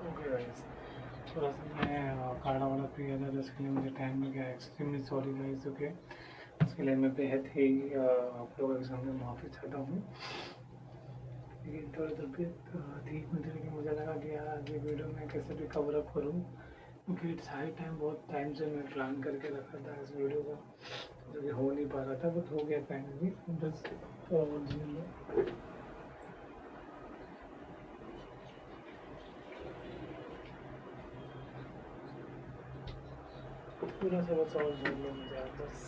ओके गाइस, थोड़ा सा मैं काढ़ा वाला पिया था, जिसके लिए मुझे टाइम लग गया। Extremely sorry guys. ओके, उसके लिए मैं बेहद ही आप लोगों के सामने माफ़ी चाहता हूँ। लेकिन थोड़ी तबीयत ठीक नहीं थी, लेकिन मुझे लगा कि यार आज ये वीडियो मैं कैसे भी कवर अप करूँ, क्योंकि इट्स हाई टाइम। बहुत टाइम से मैं प्लान करके रखा था इस वीडियो का, जो कि हो नहीं पा रहा था, बट हो गया फाइनली। बस थोड़ा बहुत झेल लो। पूरा सा बस और झेल लो मुझे आप बस।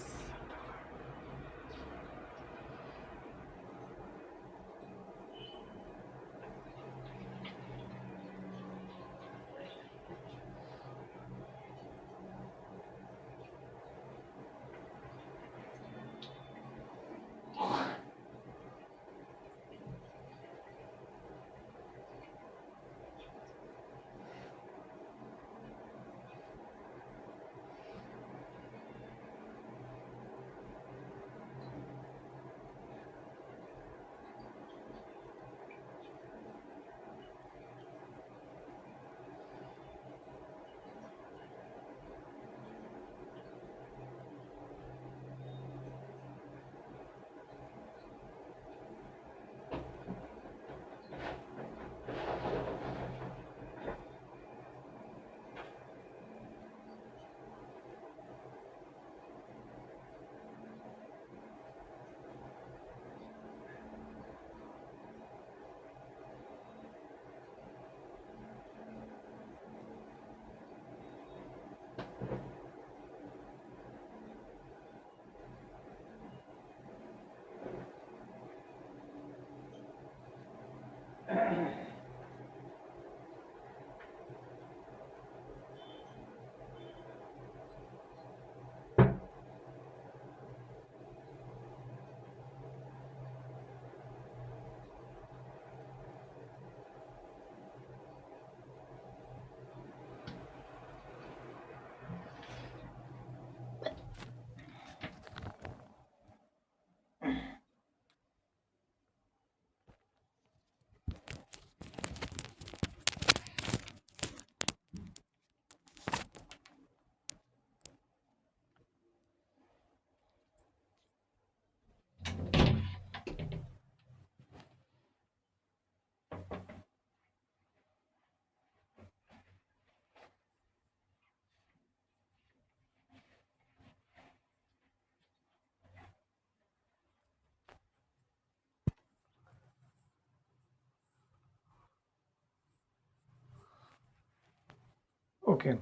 ओके,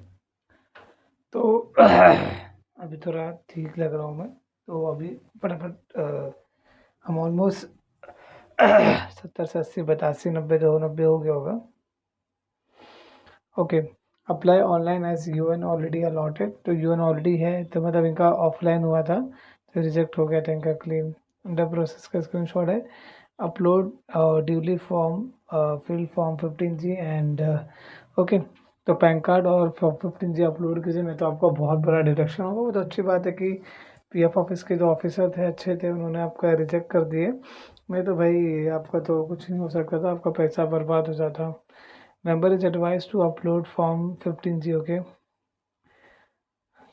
तो अभी थोड़ा ठीक लग रहा हूँ मैं, तो अभी फटाफट हम ऑलमोस्ट 70 से 80 82 90 90 हो गया होगा। Okay, apply online as you an already allotted, तो यू एन ऑलरेडी है, तो मतलब इनका ऑफलाइन हुआ था तो रिजेक्ट हो गया था इनका क्लेम। अंडर प्रोसेस का स्क्रीनशॉट है। Upload duly form fill form 15G and okay, तो पैन कार्ड और फॉर्म 15G अपलोड कीजिए, नहीं तो आपका बहुत बड़ा डिडक्शन होगा। वो तो अच्छी बात है कि पीएफ ऑफिस के जो ऑफिसर थे अच्छे थे, उन्होंने आपका रिजेक्ट कर दिए। नहीं तो भाई आपका तो कुछ नहीं हो सकता था, आपका पैसा बर्बाद हो जाता। Member is advised to upload Form 15G, okay?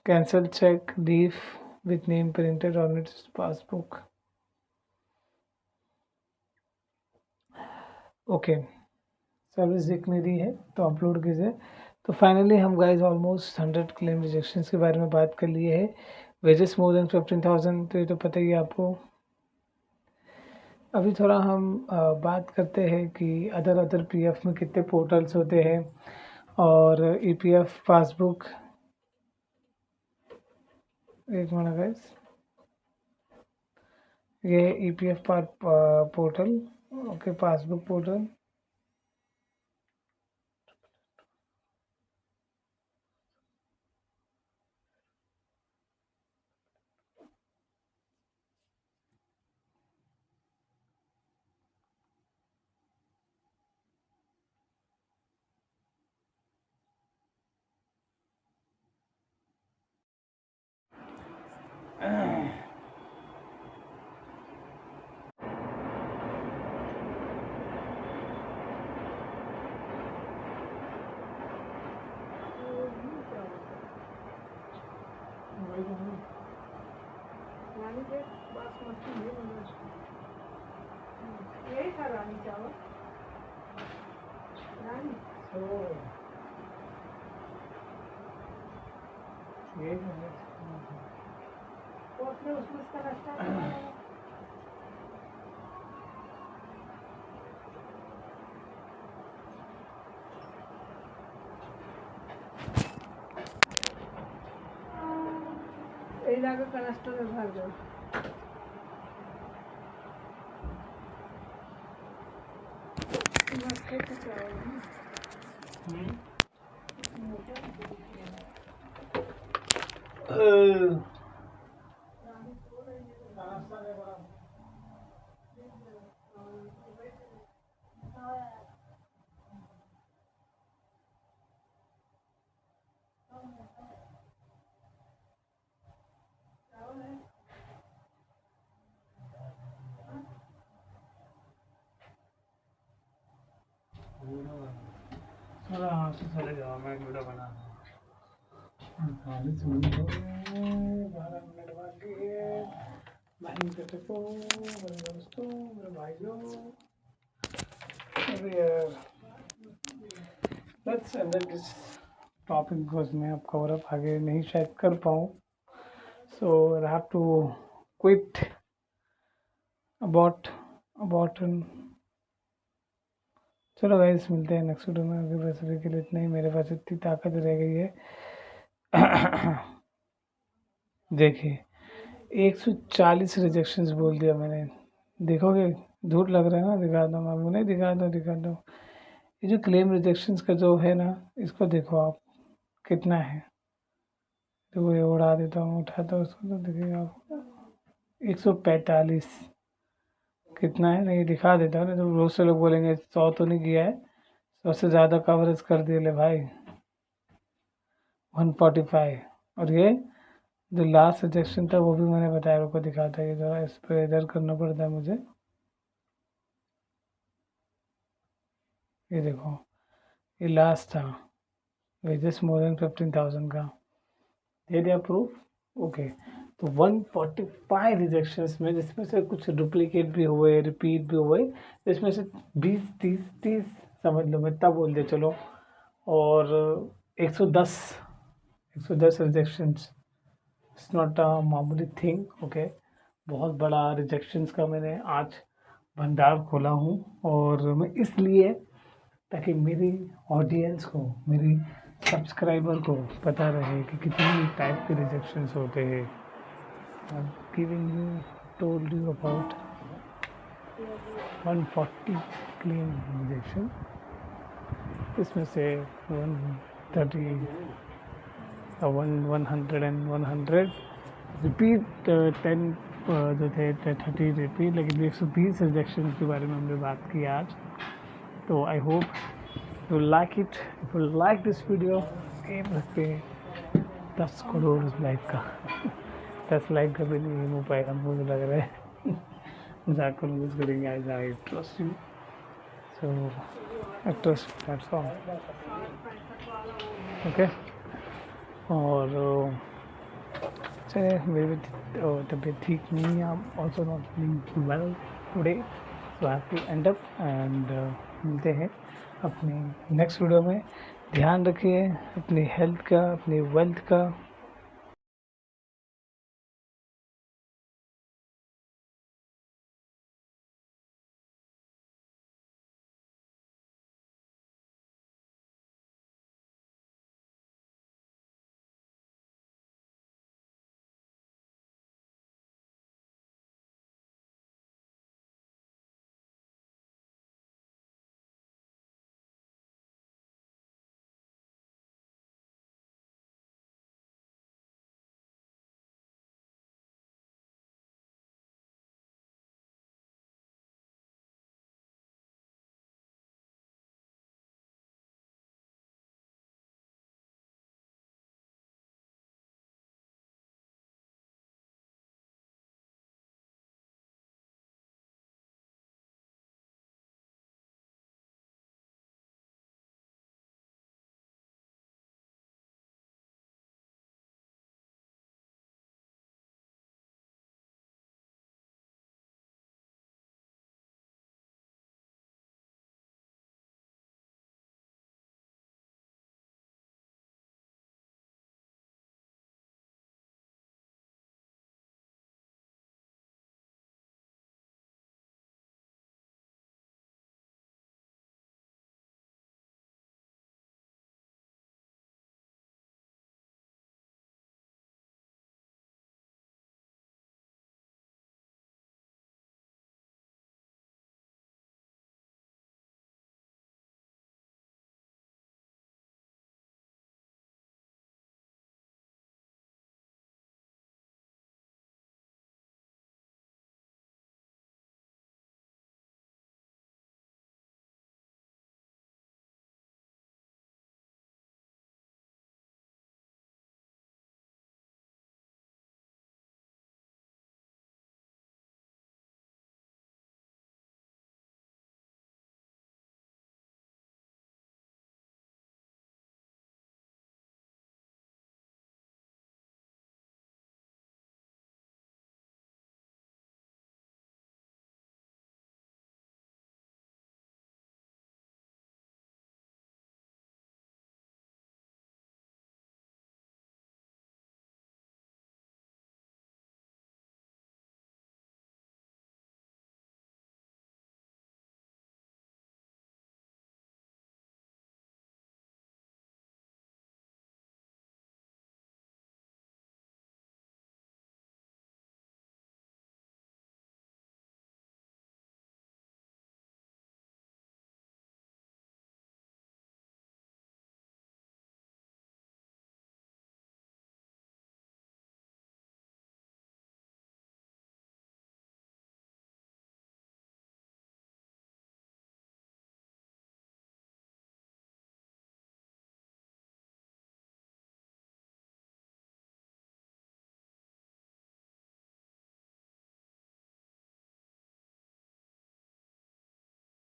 Cancel check, leave with name printed on its passbook. Okay, service दिख नहीं रही है तो अपलोड कीजिए। तो फाइनली हम गाइज ऑलमोस्ट 100 क्लेम रिजेक्शंस के बारे में बात कर लिए है। वेजेस मोर देन 15,000, तो ये तो पता ही है आपको। अभी थोड़ा हम बात करते हैं कि अदर अदर पीएफ में कितने पोर्टल्स होते हैं और ईपीएफ पासबुक। एक मिनट गाइज, ये EPF portal, okay, passbook portal. यही था रानी चावल, रानी तो उसने उसमें उसका रास्ता इलाका का रास्ता में भर गया। हाँ, चले जाओ, मैं वीडियो बना 40 मिनट हो गए, 12 मिनट बाकी है। भाई कहते को मेरे दोस्तों, मेरे भाइयों, अरे यार, let's end this topic because मैं अब कवर अप आगे नहीं शायद कर पाऊँ, so I have to quit about चलो गाइस, मिलते हैं नेक्स्ट वीडियो में। अभी बस अभी के लिए इतना ही, मेरे पास इतनी ताकत रह गई है। देखिए 140 रिजेक्शंस बोल दिया मैंने, देखोगे झूठ लग रहा है ना? दिखा दो, मैं नहीं दिखा दो। ये जो क्लेम रिजेक्शंस का जो है ना, इसको देखो आप कितना है, तो ये उड़ा देता हूँ, उठाता हूँ उसको तो दिखेगा आपको 145 कितना है, नहीं दिखा देता हूँ, नहीं तो रोज से लोग बोलेंगे 100 तो नहीं किया है, 100 से ज़्यादा कवरेज कर दिए ले भाई। 145, और ये जो लास्ट रिजेक्शन था वो भी मैंने बताया, रुको दिखाता है, ये जरा इस पर इधर करना पड़ता है मुझे। ये देखो, ये लास्ट था, वेजेस मोर देन 15,000 का, दे दिया प्रूफ। ओके, तो 145 रिजेक्शंस में, जिसमें से कुछ डुप्लीकेट भी हुए, रिपीट भी हुए, जिसमें से 20 30 समझ लो, मैं इतना बोल दिया चलो, और 110 रिजेक्शंस, इट्स नॉट अ मामूली थिंग। ओके, बहुत बड़ा रिजेक्शंस का मैंने आज भंडार खोला हूँ, और मैं इसलिए ताकि मेरी ऑडियंस को, मेरी सब्सक्राइबर को पता रहे कि कितनी टाइप के रिजेक्शंस होते हैं। Giving you told you about 140 claim rejection, इसमें से 130 100 रिपीट 10 जो थे 30 रिपीट, लेकिन 120 रिजेक्शन के बारे में हमने बात की आज। तो I hope you like it. If you like this video, एम रखते हैं 10 करोड़ लाइक का। 10 लाइक कभी नहीं हो पाएगा मुझे लग रहा है। मजाक को यूज़ करेंगे। I trust you, so I trust that's all. Okay, और चलिए, मेरी तबीयत ठीक नहीं है, also not feeling well today, so I have to end up and मिलते हैं अपने नेक्स्ट वीडियो में। ध्यान रखिए अपनी हेल्थ का, अपनी वेल्थ का।